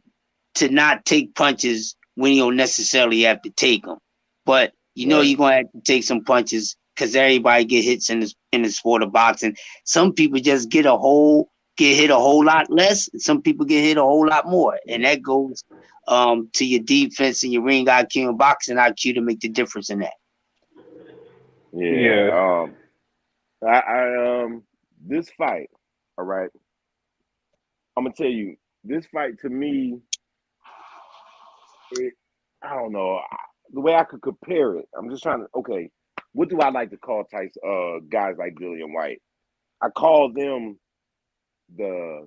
to not take punches when you don't necessarily have to take them. But you know Right. you're gonna have to take some punches because everybody get hits in the sport of boxing. Some people just get hit a whole lot less, and some people get hit a whole lot more. And that goes to your defense and your ring IQ and boxing IQ to make the difference in that. Yeah. Yeah. I this fight, all right. I'm gonna tell you, this fight to me, it, I don't know the way I could compare it. I'm just trying to. Okay, what do I like to call types guys like Dillian White? I call them the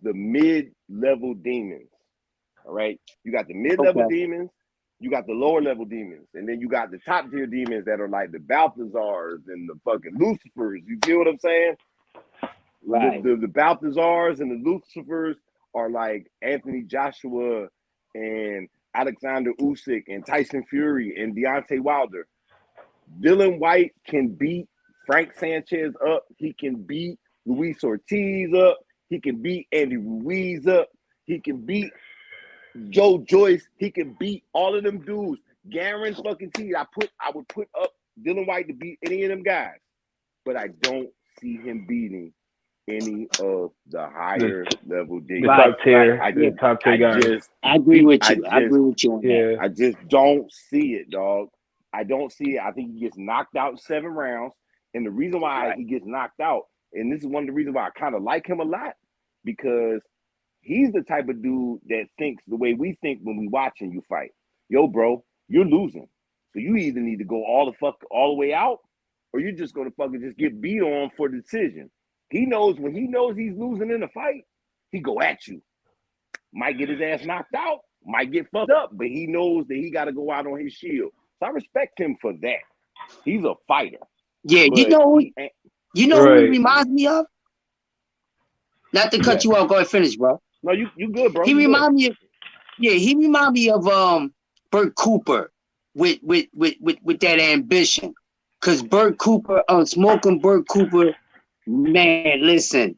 mid-level demons. All right, you got the mid-level Okay. demons, you got the lower-level demons, and then you got the top-tier demons that are like the Balthazars and the fucking Lucifers. You feel what I'm saying? Right. The Balthazars and the Lucifers are like Anthony Joshua and Alexander Usyk and Tyson Fury and Deontay Wilder. Dylan White can beat Frank Sanchez up. He can beat Luis Ortiz up. He can beat Andy Ruiz up. He can beat Joe Joyce. He can beat all of them dudes. Guaranteed. I would put up Dylan White to beat any of them guys, but I don't see him beating any of the higher level The demons. Right. top tier. I The just, top tier I guys. just, I agree with I you. I agree with you on that. Yeah. I just don't see it, dog. I don't see it. I think he gets knocked out in 7 rounds. And the reason why Right. he gets knocked out, and this is one of the reasons why I kind of like him a lot, because he's the type of dude that thinks the way we think when we watching you fight. Yo, bro, you're losing. So you either need to go all the way out, or you're just gonna fucking just get beat on for the decision. He knows when he knows he's losing in a fight, he go at you. Might get his ass knocked out, might get fucked up, but he knows that he got to go out on his shield. So I respect him for that. He's a fighter, Yeah, but he ain't. who he Right. reminds me of? Not to Who cut that? you off, go ahead finish, bro. No, you good, bro. He You good. remind me of he remind me of Bert Cooper with that ambition. Cause Bert Cooper, smoking Bert Cooper, man, listen,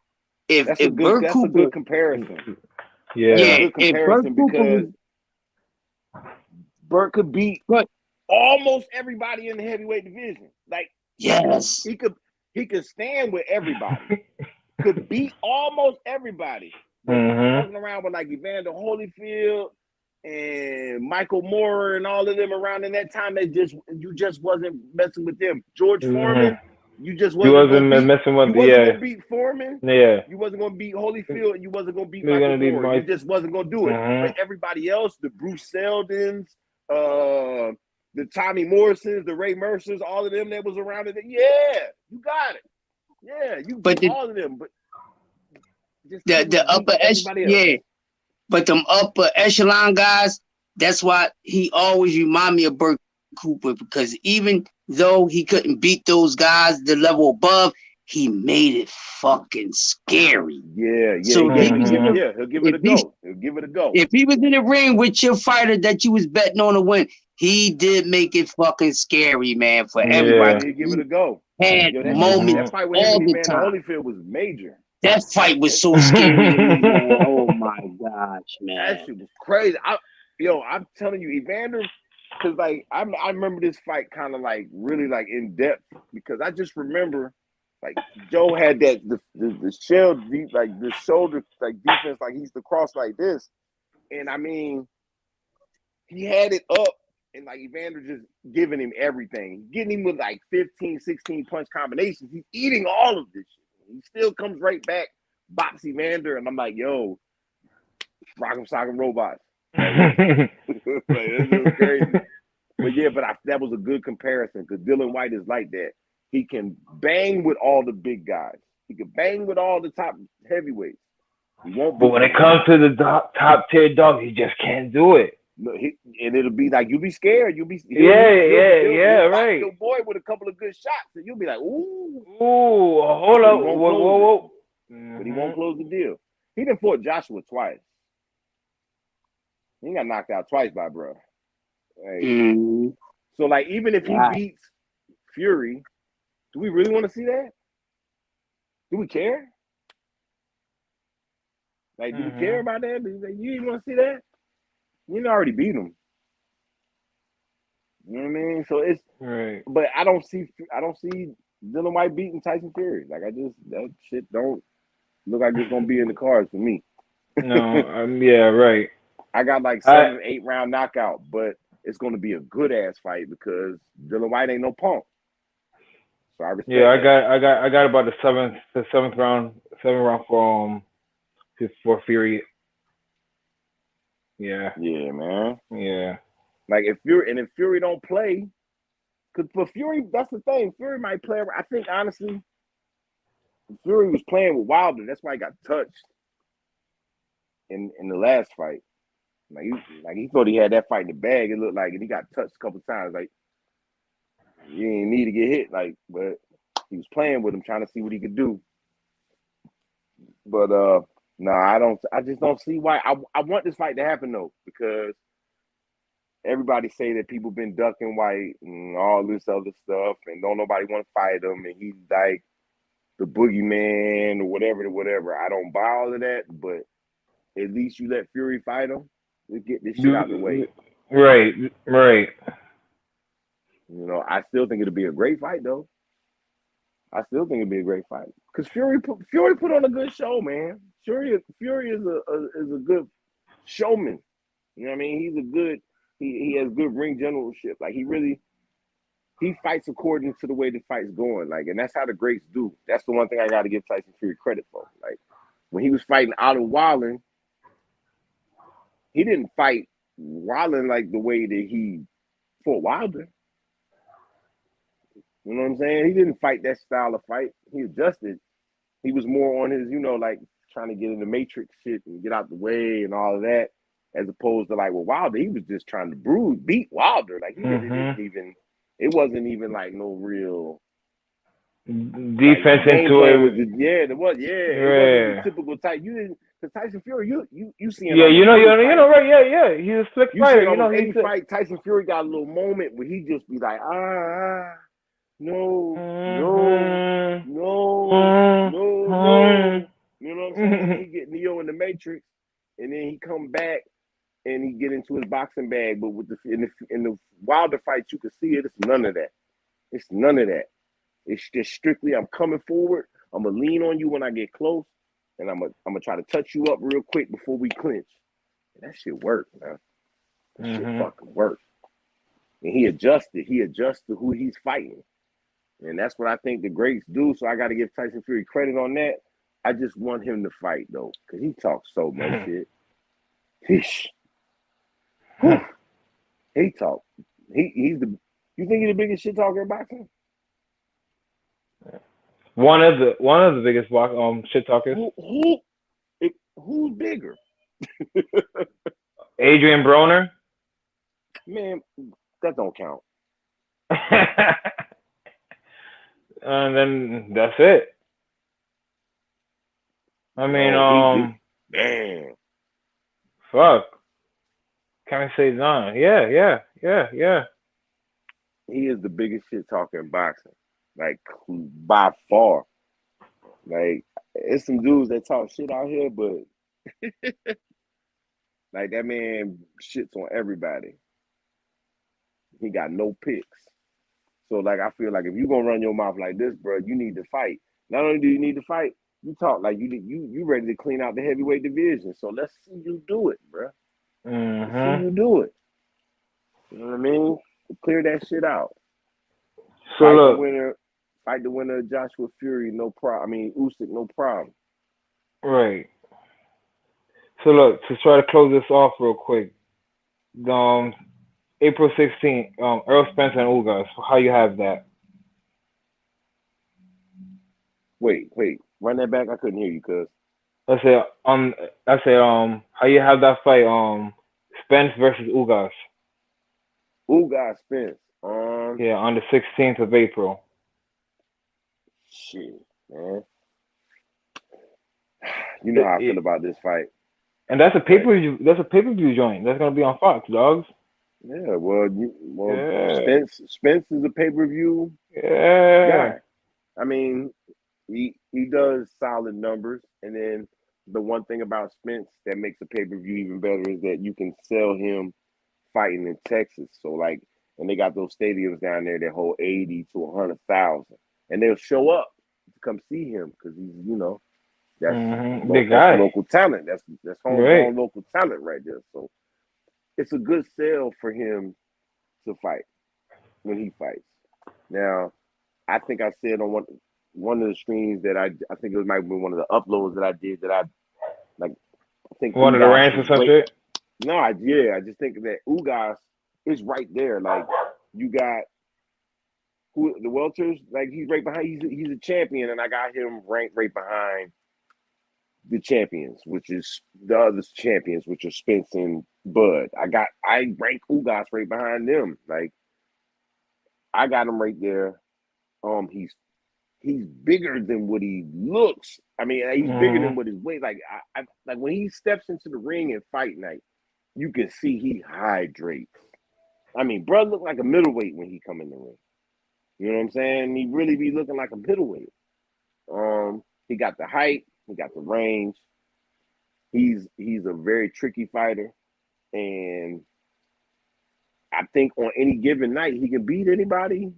if That's a Bert Cooper, good comparison. That's a Yeah. good if Bert comparison Cooper because was Burt could beat good, almost everybody in the heavyweight division. Like yes, he could stand with everybody. Could beat almost everybody. But fucking around with like Evander Holyfield and Michael Moore and all of them around in that time, you just wasn't messing with them. George Foreman, you just You wasn't wasn't gonna beat. messing with You wasn't yeah. gonna beat Foreman. Yeah. You wasn't gonna beat Holyfield, and you wasn't gonna beat You're Michael gonna be Moore. You just wasn't gonna do it. Mhm. But everybody else, the Bruce Seldons, the Tommy Morrisons, the Ray Mercers, all of them that was around it. Yeah, you got it. Yeah, you but beat all of them, but just the upper everybody else. yeah, but them upper echelon guys, that's why he always remind me of Bert Cooper, because even though he couldn't beat those guys the level above, he made it fucking scary. Yeah, So he was in the, he'll give it a go. He'll give it a go. if he was in the ring with your fighter that you was betting on to win, he did make it fucking scary, man, for everybody. He'll give it a go. Had Yo, that moments fight with him all and the Evander time. Holyfield was major. That fight was so scary to me, man. Oh my gosh, man. That shit was crazy. I'm telling you, Evander, because like I remember this fight kind of like really like in depth, because I just remember like Joe had that the shell deep, like the shoulder like defense, like he's the cross like this, and I mean he had it up, and like Evander just giving him everything, getting him with like 15, 16 punch combinations. He's eating all of this shit. He still comes right back, bops Evander, and I'm like, yo, Rock'em Sock'em Robots. Like, this is crazy. But yeah, that was a good comparison, because Dylan White is like that. He can bang with all the big guys. He can bang with all the top heavyweights. He won't. But when it comes to the top tier dogs, he just can't do it. And it'll be like you'll be scared. You'll Yeah, box right. your boy with a couple of good shots, and you'll be like, ooh. Hold up. Whoa. But he won't close the deal. He done fought Joshua twice. He got knocked out twice by bro. Like, so like even if he beats Fury, do we really want to see that? Do we care? Like, do we care about that? You even want to see that? You already beat him. You know what I mean? So it's right. But I don't see Dylan White beating Tyson Fury. Like that shit don't look like it's gonna be in the cards for me. No, yeah, right. I got like 7, 8 round knockout, but it's gonna be a good ass fight because Dylan White ain't no punk. So I respect. Yeah, I got about the seventh round for Fury. Yeah. Yeah, man. Yeah. Like if Fury don't play, because for Fury, that's the thing. Fury might play. I think honestly, Fury was playing with Wilder. That's why he got touched in the last fight. Like he thought he had that fight in the bag. It looked like, and he got touched a couple times. Like you didn't need to get hit. Like, but he was playing with him, trying to see what he could do. But no, I just don't see why. I want this fight to happen though, because everybody say that people been ducking White and all this other stuff, and don't nobody want to fight him, and he's like the boogeyman or whatever. I don't buy all of that, but at least you let Fury fight him. Let's get this shit out the way. Right. I still think it'll be a great fight though. I still think it'd be a great fight because Fury put on a good show, man. Fury is a good showman. You know what I mean? He's a good. He has good ring generalship. Like he fights according to the way the fight's going. Like, and that's how the greats do. That's the one thing I got to give Tyson Fury credit for. Like when he was fighting out of Wilding, he didn't fight Wilding like the way that he fought Wilder. You know what I'm saying? He didn't fight that style of fight. He adjusted. He was more on his, like trying to get in the matrix shit and get out the way and all of that, as opposed to like with Wilder, he was just trying to beat Wilder. Like he didn't even. It wasn't even like no real defense into it. It was. It wasn't the typical type. You didn't, because Tyson Fury, you see him. Yeah, right? Yeah. He's a slick fighter. Any fight, Tyson Fury got a little moment where he just be like, no. You know what I'm saying? He get Neo in the Matrix, and then he come back and he get into his boxing bag. But with in the Wilder fights, you can see it. It's none of that. It's just strictly I'm coming forward. I'm gonna lean on you when I get close, and I'm gonna try to touch you up real quick before we clinch. And that shit worked, man. That shit fucking worked. And he adjusted. He adjusted who he's fighting. And that's what I think the greats do. So I got to give Tyson Fury credit on that. I just want him to fight though, because he talks so much shit. He talk. He's the. You think he's the biggest shit talker in boxing? One of the biggest shit talkers. Who's bigger? Adrian Broner. Man, that don't count. And then that's it. I mean, damn. Fuck. Can't say none. Yeah. He is the biggest shit talker in boxing, like by far. Like, it's some dudes that talk shit out here, but like that man shits on everybody. He got no picks. So like I feel like if you gonna run your mouth like this, bro, you need to fight. Not only do you need to fight, you talk like you ready to clean out the heavyweight division. So let's see you do it, bro. Let's see you do it. You know what I mean? Clear that shit out. So fight the winner of Joshua Fury, no problem. I mean Usyk, no problem. Right. So look, to try to close this off real quick, April 16th, Earl Spence and Ugas. How you have that? Wait, run that back. I couldn't hear you, cuz. I say how you have that fight? Spence versus Ugas. Ugas Spence. Yeah, on the 16th of April. Shit, man. You know how I feel about this fight. And that's a pay But per view. That's a pay per view joint. That's gonna be on Fox, dogs. yeah, well, Yeah, Spence is a pay per view yeah. guy. I mean, he does solid numbers, and then the one thing about Spence that makes a pay per view even better is that you can sell him fighting in Texas. So like, and they got those stadiums down there that hold 80 to 100,000, and they'll show up to come see him because he's that's Big that's guy, local talent. That's right? homegrown local talent right there. So it's a good sell for him to fight when he fights. Now, I think I said on one of the streams that I think it might be one of the uploads that I did that I like. I think One of the Ugas ranks or is some way. shit. No, I just think that Ugas is right there. Like you got who the welters, like he's right behind. He's a champion, and I got him ranked right behind the champions, which is the other champions, which are Spence and Bud. I rank Ugas right behind them. Like I got him right there. He's bigger than what he looks. I mean, he's bigger than what his weight. Like I like when he steps into the ring and fight night, you can see he hydrates. I mean, bro, look like a middleweight when he come in the ring. You know what I'm saying? He really be looking like a middleweight. He got the height, he got the range. He's a very tricky fighter, and I think on any given night he can beat anybody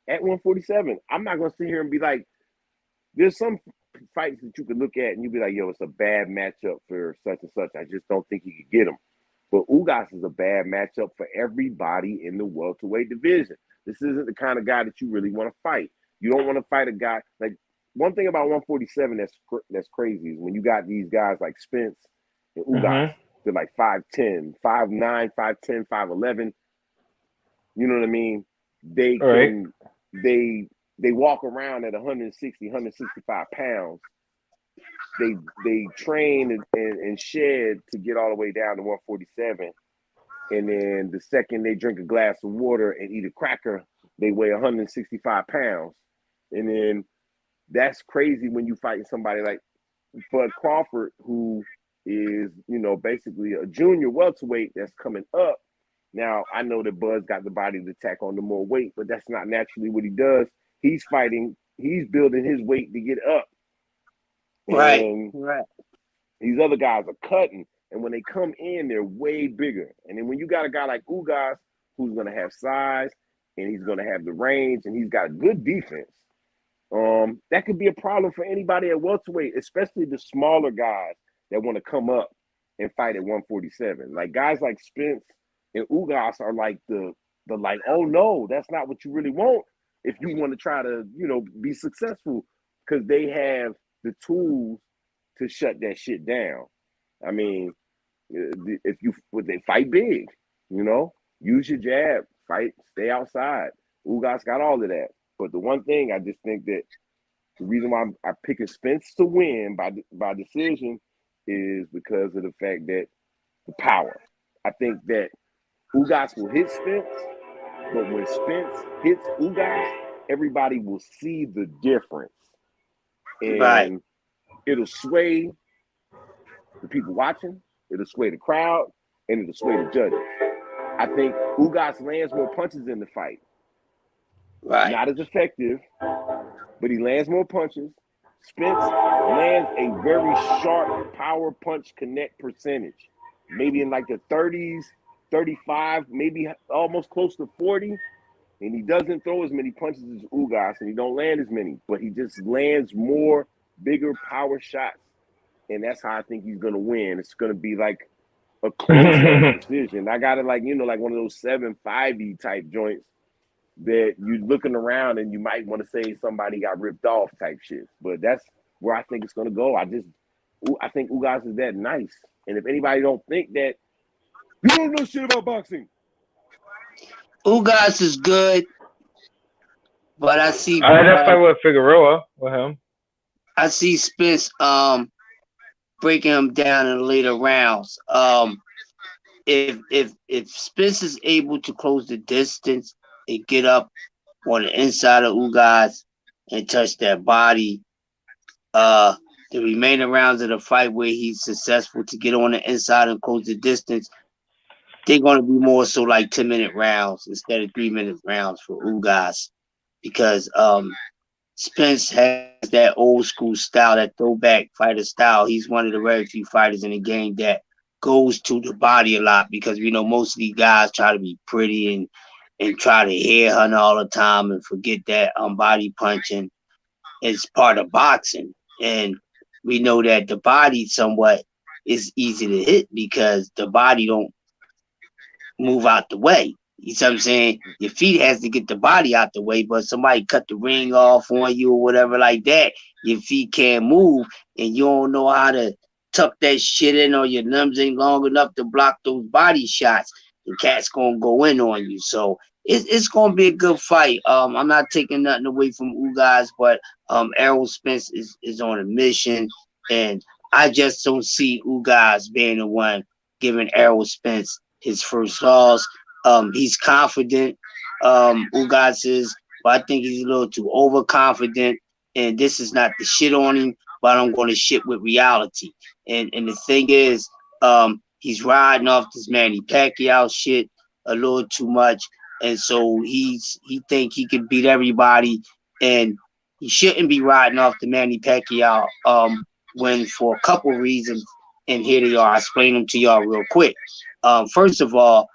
at 147. I'm not gonna sit here and be like, there's some fights that you could look at and you'd be like, yo, it's a bad matchup for such and such. I just don't think he could get him. But Ugas is a bad matchup for everybody in the welterweight division. This isn't the kind of guy that you really want to fight. You don't want to fight a guy like one thing about 147 that's crazy is when you got these guys like Spence and Ugas, they're like 5'10, 5'9, 5'10, 5'11. You know what I mean? They can they walk around at 160, 165 pounds. They train and shed to get all the way down to 147. And then the second they drink a glass of water and eat a cracker, they weigh 165 pounds. And then that's crazy when you fight somebody like Bud Crawford, who is, basically a junior welterweight that's coming up. Now, I know that Bud's got the body to tack on the more weight, but that's not naturally what he does. He's building his weight to get up. And right. these other guys are cutting. And when they come in, they're way bigger. And then when you got a guy like Ugas, who's going to have size, and he's going to have the range, and he's got a good defense, that could be a problem for anybody at welterweight, especially the smaller guys that want to come up and fight at 147. Like guys like Spence and Ugas are like the like, oh no, that's not what you really want if you want to try to, be successful, because they have the tools to shut that shit down. I mean, if they fight big, use your jab, fight, stay outside. Ugas got all of that. But the one thing I just think that the reason why I'm picking Spence to win by decision is because of the fact that the power. I think that Ugas will hit Spence, but when Spence hits Ugas, everybody will see the difference. And it'll sway the people watching, it'll sway the crowd, and it'll sway the judges. I think Ugas lands more punches in the fight. Right. Not as effective, but he lands more punches. Spence lands a very sharp power punch connect percentage, maybe in like the 30s, 35, maybe almost close to 40. And he doesn't throw as many punches as Ugas, and he don't land as many, but he just lands more bigger power shots. And that's how I think he's going to win. It's going to be like a close decision. I got it like one of those 7-5 type joints that you're looking around and you might want to say somebody got ripped off type shit. But that's where I think it's going to go. I think Ugas is that nice. And if anybody don't think that, you don't know shit about boxing. Ugas is good, but I see. I had that fight with Figueroa with him. I see Spence breaking him down in the later rounds. if Spence is able to close the distance and get up on the inside of Ugas and touch that body, uh, the remaining rounds of the fight where he's successful to get on the inside and close the distance, they're going to be more so like 10-minute rounds instead of 3-minute rounds for Ugas because Spence has that old school style, that throwback fighter style. He's one of the very few fighters in the game that goes to the body a lot because we know most of these guys try to be pretty and try to hair hunt all the time and forget that body punching is part of boxing. And we know that the body somewhat is easy to hit because the body don't move out the way. You see what I'm saying? Your feet has to get the body out the way, but somebody cut the ring off on you or whatever like that, your feet can't move and you don't know how to tuck that shit in or your limbs ain't long enough to block those body shots. The cat's gonna go in on you. So it's gonna be a good fight. I'm not taking nothing away from Ugas, but Errol Spence is on a mission and I just don't see Ugas being the one giving Errol Spence his first loss. He's confident. Ugas is, but I think he's a little too overconfident. And this is not the shit on him, but I'm going to shit with reality. And the thing is, he's riding off this Manny Pacquiao shit a little too much, and so he think he can beat everybody, and he shouldn't be riding off the Manny Pacquiao win for a couple reasons. And here they are. I explain them to y'all real quick. First of all,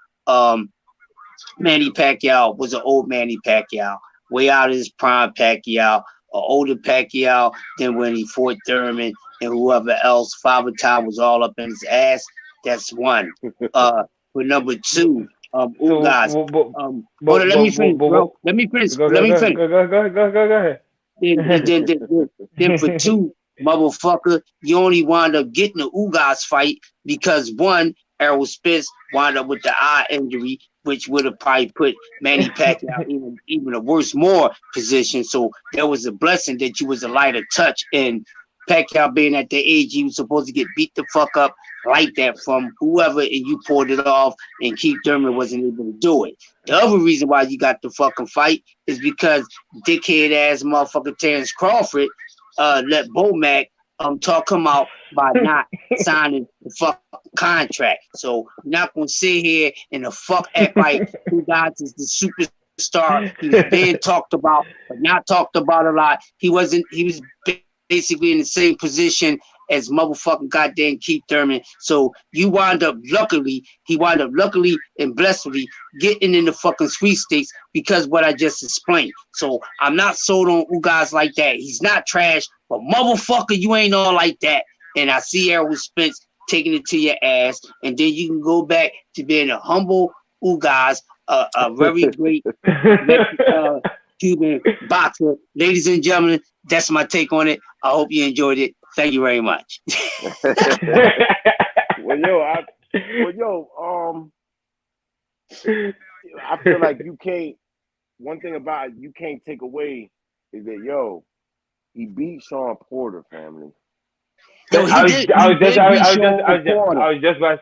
Manny Pacquiao was an old Manny Pacquiao, way out of his prime Pacquiao, an older Pacquiao than when he fought Thurman and whoever else. Father Time was all up in his ass. That's one. But number two, Ugas. Hold on, let me finish, bro. Let me finish. Go ahead. Then for two, motherfucker, you only wound up getting the Ugas fight because one, Errol Spence wound up with the eye injury, which would have probably put Manny Pacquiao even a worse, more position. So there was a blessing that you was a lighter touch. And Pacquiao being at the age he was supposed to get beat the fuck up like that from whoever, and you pulled it off, and Keith Thurman wasn't able to do it. The other reason why you got the fucking fight is because dickhead ass motherfucker Terrence Crawford let Bomac talk him out by not signing the fuck contract. So you're not gonna sit here and the fuck act like Ugas is the superstar. He was being talked about, but not talked about a lot. He was basically in the same position as motherfucking goddamn Keith Thurman. So he wound up luckily and blessedly getting in the fucking sweepstakes because what I just explained. So I'm not sold on Ugas like that. He's not trash, but motherfucker, you ain't all like that. And I see Errol Spence taking it to your ass, and then you can go back to being a humble Ugas, a very great Cuban boxer. Ladies and gentlemen, that's my take on it. I hope you enjoyed it. Thank you very much. I feel like you can't. One thing about it, you can't take away is that he beat Sean Porter, family. I was just about to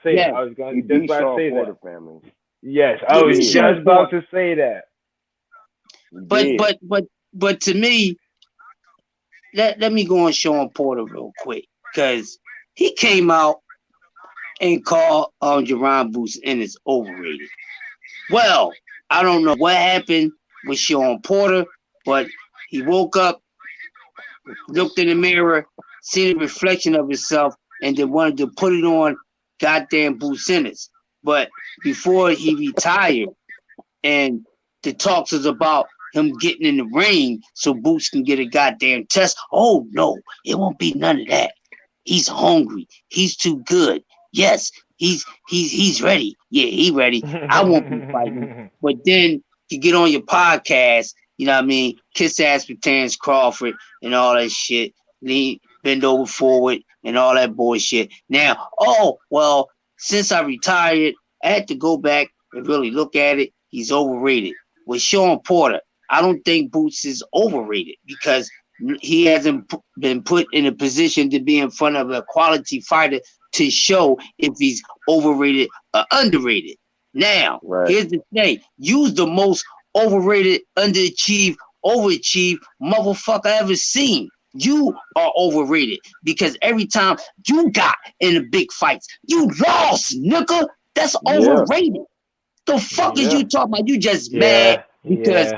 say that. I was going to just about to say that. Family. Yes, I was just about to say that. But to me, let me go on Sean Porter real quick, because he came out and called Jerron Boots Ennis overrated. Well, I don't know what happened with Sean Porter, but he woke up, looked in the mirror, seen a reflection of himself, and then wanted to put it on goddamn Boots Ennis. But before he retired, and the talks is about him getting in the ring so Boots can get a goddamn test. Oh no, it won't be none of that. He's hungry. He's too good. Yes, he's ready. Yeah, he ready. I won't be fighting. But then you get on your podcast, you know what I mean? Kiss ass with Terrence Crawford and all that shit. Lean, bend over forward and all that bullshit. Now, since I retired, I had to go back and really look at it. He's overrated. With Sean Porter, I don't think Boots is overrated because he hasn't been put in a position to be in front of a quality fighter to show if he's overrated or underrated. Now, here's the thing. You's the most overrated, underachieved, overachieved motherfucker I ever seen. You are overrated because every time you got in the big fights, you lost, nigga. That's overrated. The fuck is you talking about? You just mad because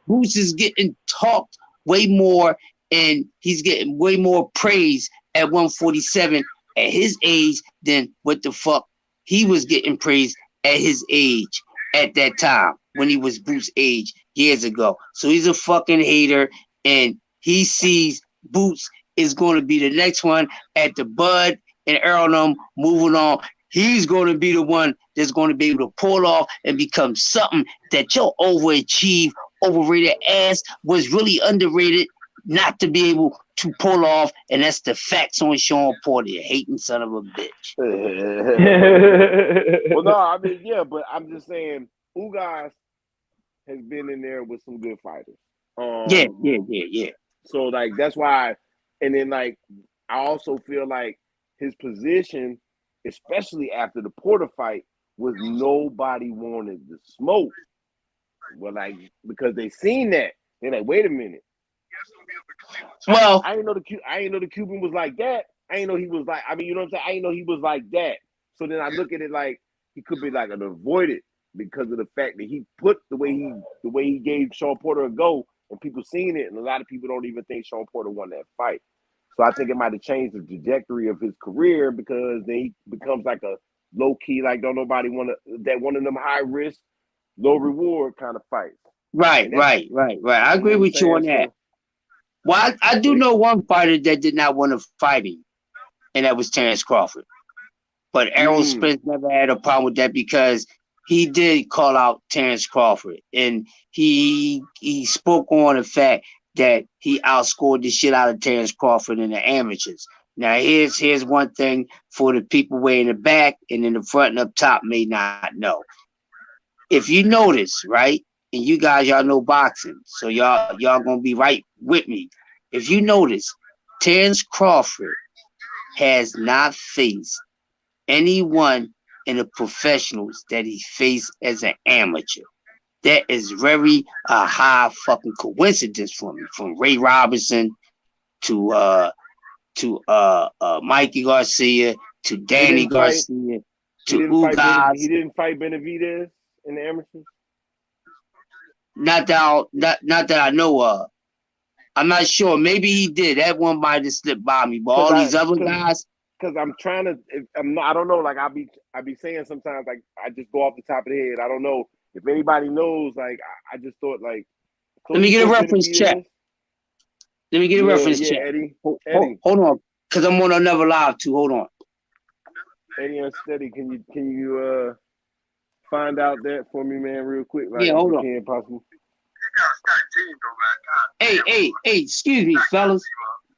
Boots is getting talked way more and he's getting way more praise at 147 at his age than what the fuck he was getting praised at his age at that time when he was Boots' age years ago. So he's a fucking hater and he sees Boots is going to be the next one at the Bud and Earl them moving on. He's going to be the one that's going to be able to pull off and become something that your overachieved, overrated ass was really underrated not to be able to pull off. And that's the facts on Sean Porter, you hating son of a bitch. Well, no, I mean, yeah, but I'm just saying Ugas has been in there with some good fighters. Yeah. So, like, that's why, and then, like, I also feel like his position, especially after the Porter fight, was nobody wanted to smoke. Well, like, because they seen that. They're like, wait a minute. Well, I didn't know the Cuban was like that. I didn't know he was like, I mean, you know what I'm saying? I didn't know he was like that. So then I look at it like he could be like an avoided because of the fact that he put the way he gave Sean Porter a go, and people seen it, and a lot of people don't even think Sean Porter won that fight. So I think it might have changed the trajectory of his career because then he becomes like a low key, like don't nobody want to, that one of them high risk, low reward kind of fights. Right. I agree with you on that. Well, I do know one fighter that did not want to fight him, and that was Terrence Crawford. But Errol Spence never had a problem with that because he did call out Terrence Crawford, and he spoke on the fact that he outscored the shit out of Terrence Crawford in the amateurs. Now, here's one thing for the people way in the back and in the front and up top may not know. If you notice, right, and you guys, y'all know boxing, so y'all gonna be right with me. If you notice, Terrence Crawford has not faced anyone in the professionals that he faced as an amateur. That is very high fucking coincidence for me. From Ray Robinson to Mikey Garcia to Danny Garcia to Ugas. He didn't fight Benavidez in the amateurs. Not that I know of. I'm not sure. Maybe he did. That one might have slipped by me. But all these other guys. Because I'm trying to. I don't know. Like I be saying sometimes. Like I just go off the top of the head. I don't know if anybody knows. Like I just thought like. Let me get a reference check. Eddie. Hold on, because I'm on another live too. Hold on. Eddie Unsteady, can you find out that for me, man, real quick? Like, yeah, hold on. Possible. Hey, excuse me, fellas.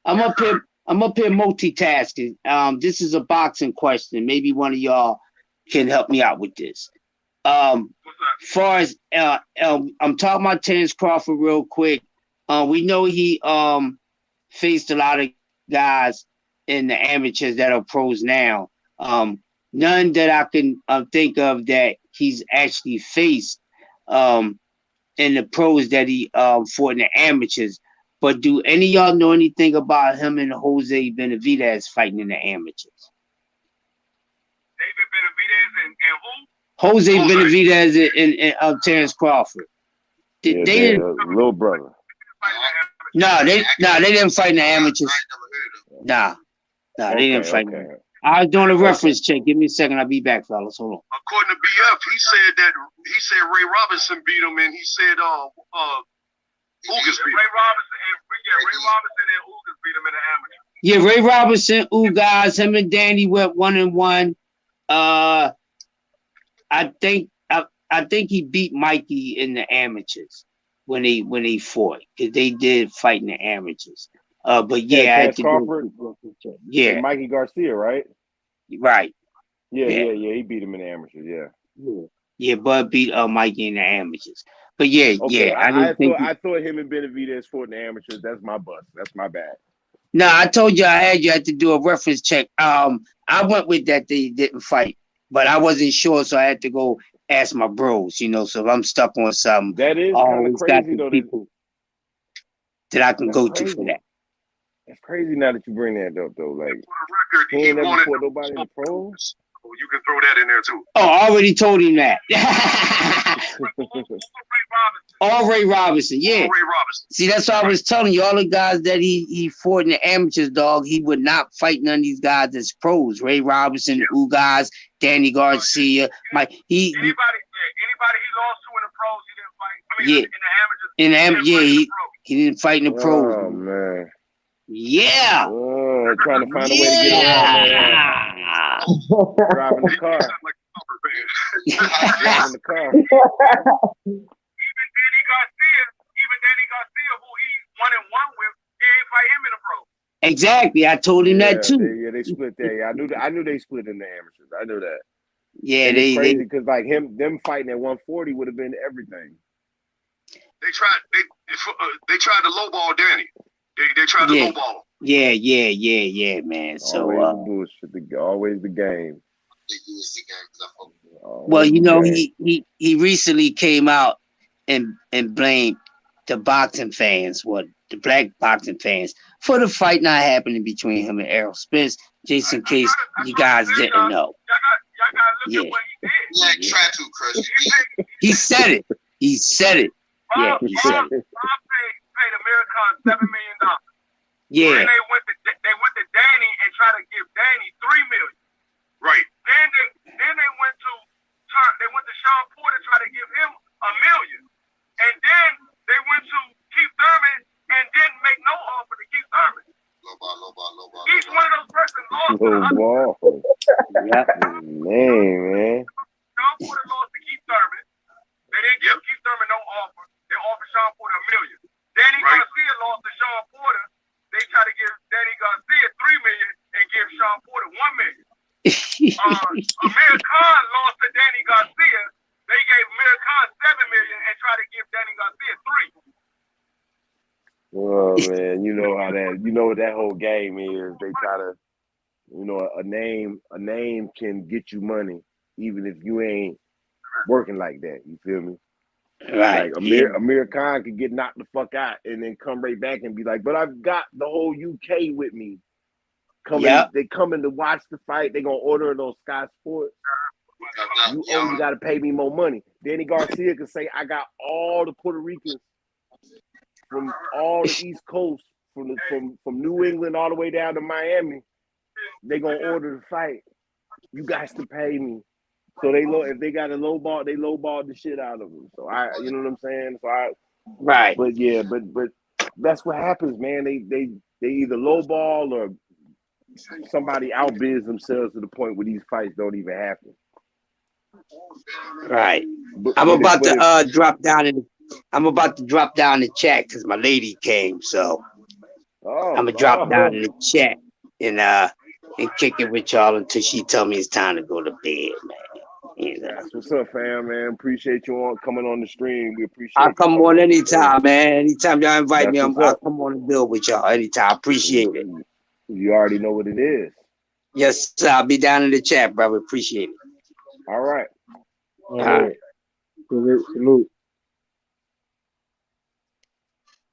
I'm up here multitasking. This is a boxing question. Maybe one of y'all can help me out with this. Far as I'm talking about Terrence Crawford real quick. We know he faced a lot of guys in the amateurs that are pros now. None that I can think of that he's actually faced in the pros that he fought in the amateurs. But do any of y'all know anything about him and Jose Benavidez fighting in the amateurs? Jose Benavidez and Terrence Crawford. They didn't, little brother. No, they didn't fight in the amateurs. Nah, they didn't fight. Okay. I was doing a reference check. Give me a second. I'll be back, fellas. Hold on. According to BF, he said Ray Robinson beat him, and he said Ugas beat him. Ray Robinson and Ugas beat him in the Yeah, amateur. Ray Robinson, Ugas, him and Danny went 1-1. I think he beat Mikey in the amateurs when he fought, because they did fight in the amateurs. But yeah, I had to Crawford, yeah, Mikey Garcia, right? Right. Yeah, he beat him in the amateurs. Yeah, Bud beat Mikey in the amateurs. But yeah, okay. I thought him and Benavidez fought in the amateurs. That's my bust. That's my bad. No, I told you you had to do a reference check. I went with that they didn't fight, but I wasn't sure, so I had to go ask my bros. So if I'm stuck on something, That I is kind of always got crazy the though. people that I can That's go to for crazy. that. That's crazy now that you bring that up though. Like For the record, he he ain't never wanted fought to nobody in the pros. so you can throw that in there too. Oh, I already told him that. Ray Robinson, yeah. Ray Robinson. See, that's what I was telling you. All the guys that he fought in the amateurs, dog, he would not fight none of these guys as pros. Ray Robinson, Ugas, Danny Garcia. Anybody he lost to in the pros, he didn't fight. I mean, in the amateurs. He didn't fight in the pros. Oh man. Yeah. Oh, trying to find a way to get around that. Driving the car. Driving the car. Even Danny Garcia, who he 1-1 with, he ain't fight him in the pros. Exactly. I told him that too. They split that. Yeah, I knew they split in the amateurs. I knew that. Yeah, and it's crazy because like them fighting at 140 would have been everything. They tried to lowball Danny. They tried to lowball. Yeah, man. So always the bullshit. Always the game. Well, he recently came out and blamed the boxing fans, the black boxing fans, for the fight not happening between him and Errol Spence. Just in case you guys didn't know. Yeah. Try to, Chris. He said it. He said it. Yeah, he said it. Bob paid Americon $7 million. Yeah. And they went to Danny and tried to give Danny $3 million. Right. Then they went to Sean Porter to try to give him $1 million. And then they went to Keith Thurman and didn't make no offer to Keith Thurman. Low ball. Each one of those persons lost to the other. Yep. Man. Sean Porter lost to Keith Thurman. They didn't give Keith Thurman no offer. They offered Sean Porter $1 million. Danny Garcia lost to Sean Porter. They tried to give Danny Garcia $3 million and give Sean Porter $1 million. Amir Khan lost to Danny Garcia. They gave Amir Khan $7 million and tried to give Danny Garcia $3 million. Oh man, you know what that whole game is. They try to, a name can get you money even if you ain't working like that. You feel me? Right. Like Amir Khan could get knocked the fuck out and then come right back and be like, but I've got the whole UK with me. They coming to watch the fight. They gonna order it on Sky Sports. You gotta pay me more money. Danny Garcia could say, I got all the Puerto Ricans from all the East Coast, from New England all the way down to Miami. They gonna order the fight. You guys to pay me. So if they got a low ball, they lowball the shit out of them. So you know what I'm saying? Right. But yeah, but that's what happens, man. They either lowball or somebody outbids themselves to the point where these fights don't even happen. Right. I'm about to drop down in the chat because my lady came. So I'm gonna drop down in the chat and kick it with y'all until she tell me it's time to go to bed, man. That's what's up, fam, man. Appreciate you coming on the stream. We appreciate I'll come on anytime, man. Anytime y'all invite me, I'll come on and build with y'all anytime. Appreciate it. You already know what it is. Yes, sir. I'll be down in the chat, brother. Appreciate it. All right. All right. Salute.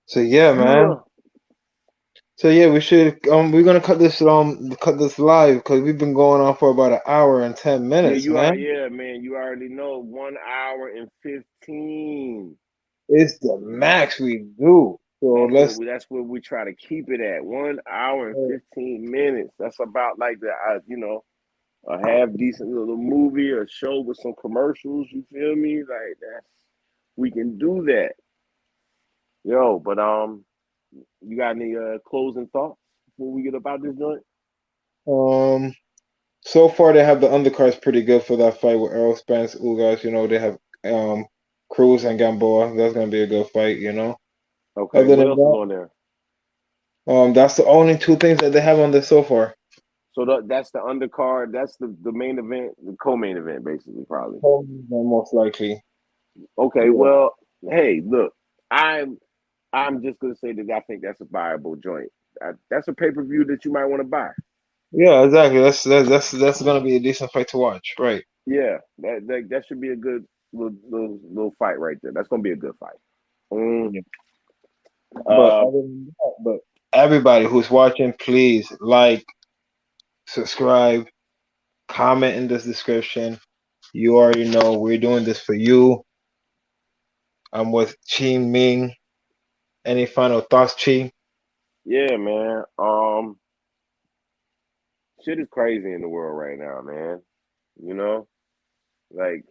So yeah, man. So yeah, we should we're gonna cut this live because we've been going on for about 1 hour and 10 minutes, man. Man. You already know 1 hour and 15. It's the max we do. So that's what we try to keep it at. 1 hour and 15 minutes. That's about like a half decent little movie or show with some commercials. You feel me? Like we can do that. Yo, but you got any closing thoughts before we get about this joint? So far they have the undercards pretty good for that fight with Errol Spence, Ugas. They have Cruz and Gamboa. That's gonna be a good fight. Okay. What else is on there? That's the only two things that they have on this so far. So that's the undercard. That's the main event, the co-main event, basically, probably. Most likely. Okay. Yeah. Well, hey, look, I'm just gonna say that I think that's a viable joint. That's a pay-per-view that you might want to buy. Yeah, exactly. That's gonna be a decent fight to watch, right? Yeah, that should be a good little fight right there. That's gonna be a good fight. Mm, Yeah. But uh, other than that, but everybody who's watching, please like, subscribe, comment in this description. You already know we're doing this for you. I'm with Chi Ming. Any final thoughts, Chi? yeah, man. Shit is crazy in the world right now, man. You know, like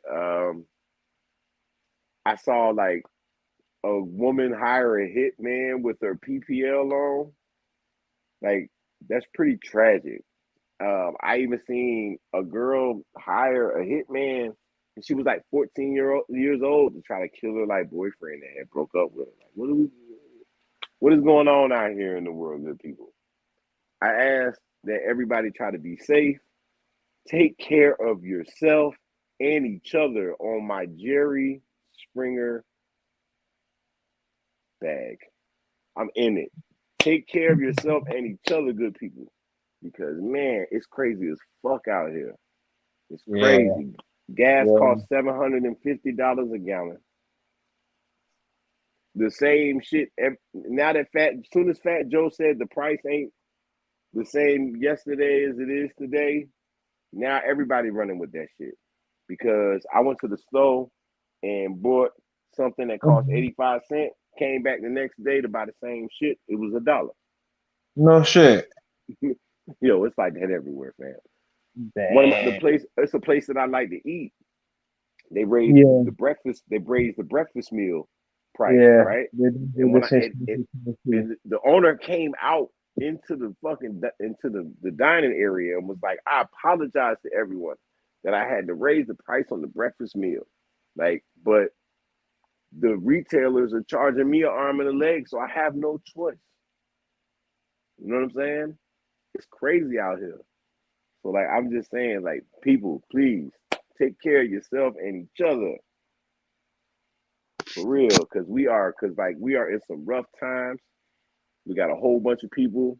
I saw like a woman hire a hitman with her PPL on. Like that's pretty tragic. I even seen a girl hire a hitman, and she was like 14 years old to try to kill her like boyfriend that had broke up with her. Like, what is going on out here in the world, good people? I ask that everybody try to be safe, take care of yourself and each other on my Jerry Springer bag. I'm in it. Take care of yourself and each other, good people. Because man, it's crazy as fuck out here. It's Yeah, crazy. Gas yeah. costs $750 a gallon. The same shit. Now that as soon as Fat Joe said the price ain't the same yesterday as it is today, now everybody running with that shit. Because I went to the store and bought something that cost 85 cents, came back the next day to buy the same shit. It was $1. No shit. Yo, it's like that everywhere, fam. The Damn. place, it's a place that I like to eat. They raised Yeah, the breakfast meal price, yeah. right? They do And when the I same and, too. and the owner came out into the dining area and was like, I apologize to everyone that I had to raise the price on the breakfast meal. Like, but the retailers are charging me an arm and a leg, so I have no choice. You know what I'm saying? It's crazy out here. So like I'm just saying, like, people, please take care of yourself and each other. For real, because like we are in some rough times. We got a whole bunch of people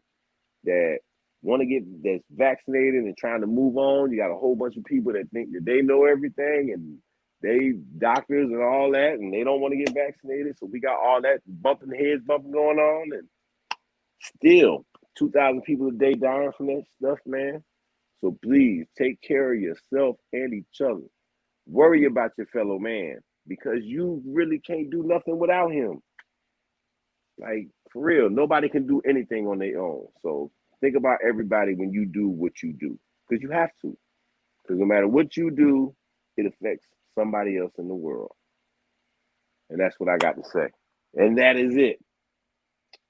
that want to get that's vaccinated and trying to move on. You got a whole bunch of people that think that they know everything and they doctors and all that, and they don't want to get vaccinated. So we got all that bumping going on, and still 2,000 people a day dying from that stuff, man. So please take care of yourself and each other. Worry about your fellow man because you really can't do nothing without him. Like for real, nobody can do anything on their own. So think about everybody when you do what you do, because you have to. Because no matter what you do, it affects somebody else in the world, and that's what I got to say. And that is it,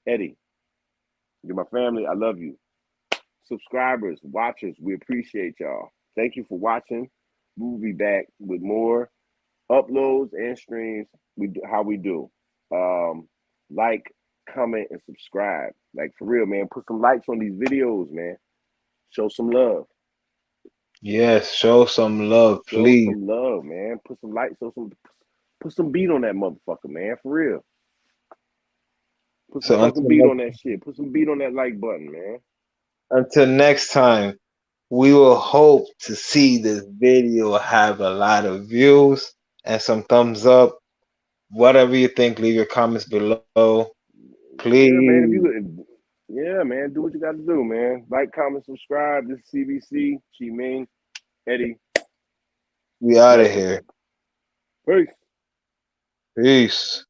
Eddie. You're my family. I love you. Subscribers, watchers, we appreciate y'all. Thank you for watching. We'll be back with more uploads and streams. How we do. Like, comment, and subscribe. Like for real, man. Put some likes on these videos, man. Show some love. Yes, show some love, Show please. some love, man. Put some likes. Put some beat on that motherfucker, man. For real. Put some So fucking beat on that shit. Put some beat on that like button, man. until next time, we will hope to see this video have a lot of views and some thumbs up. Whatever you think, leave your comments below. Yeah, man. Please. Yeah, man. Do what you got to do, man. Like, comment, subscribe. This is CBC, Chi Ming, Eddie. We out of Blessings. here. Peace. Peace.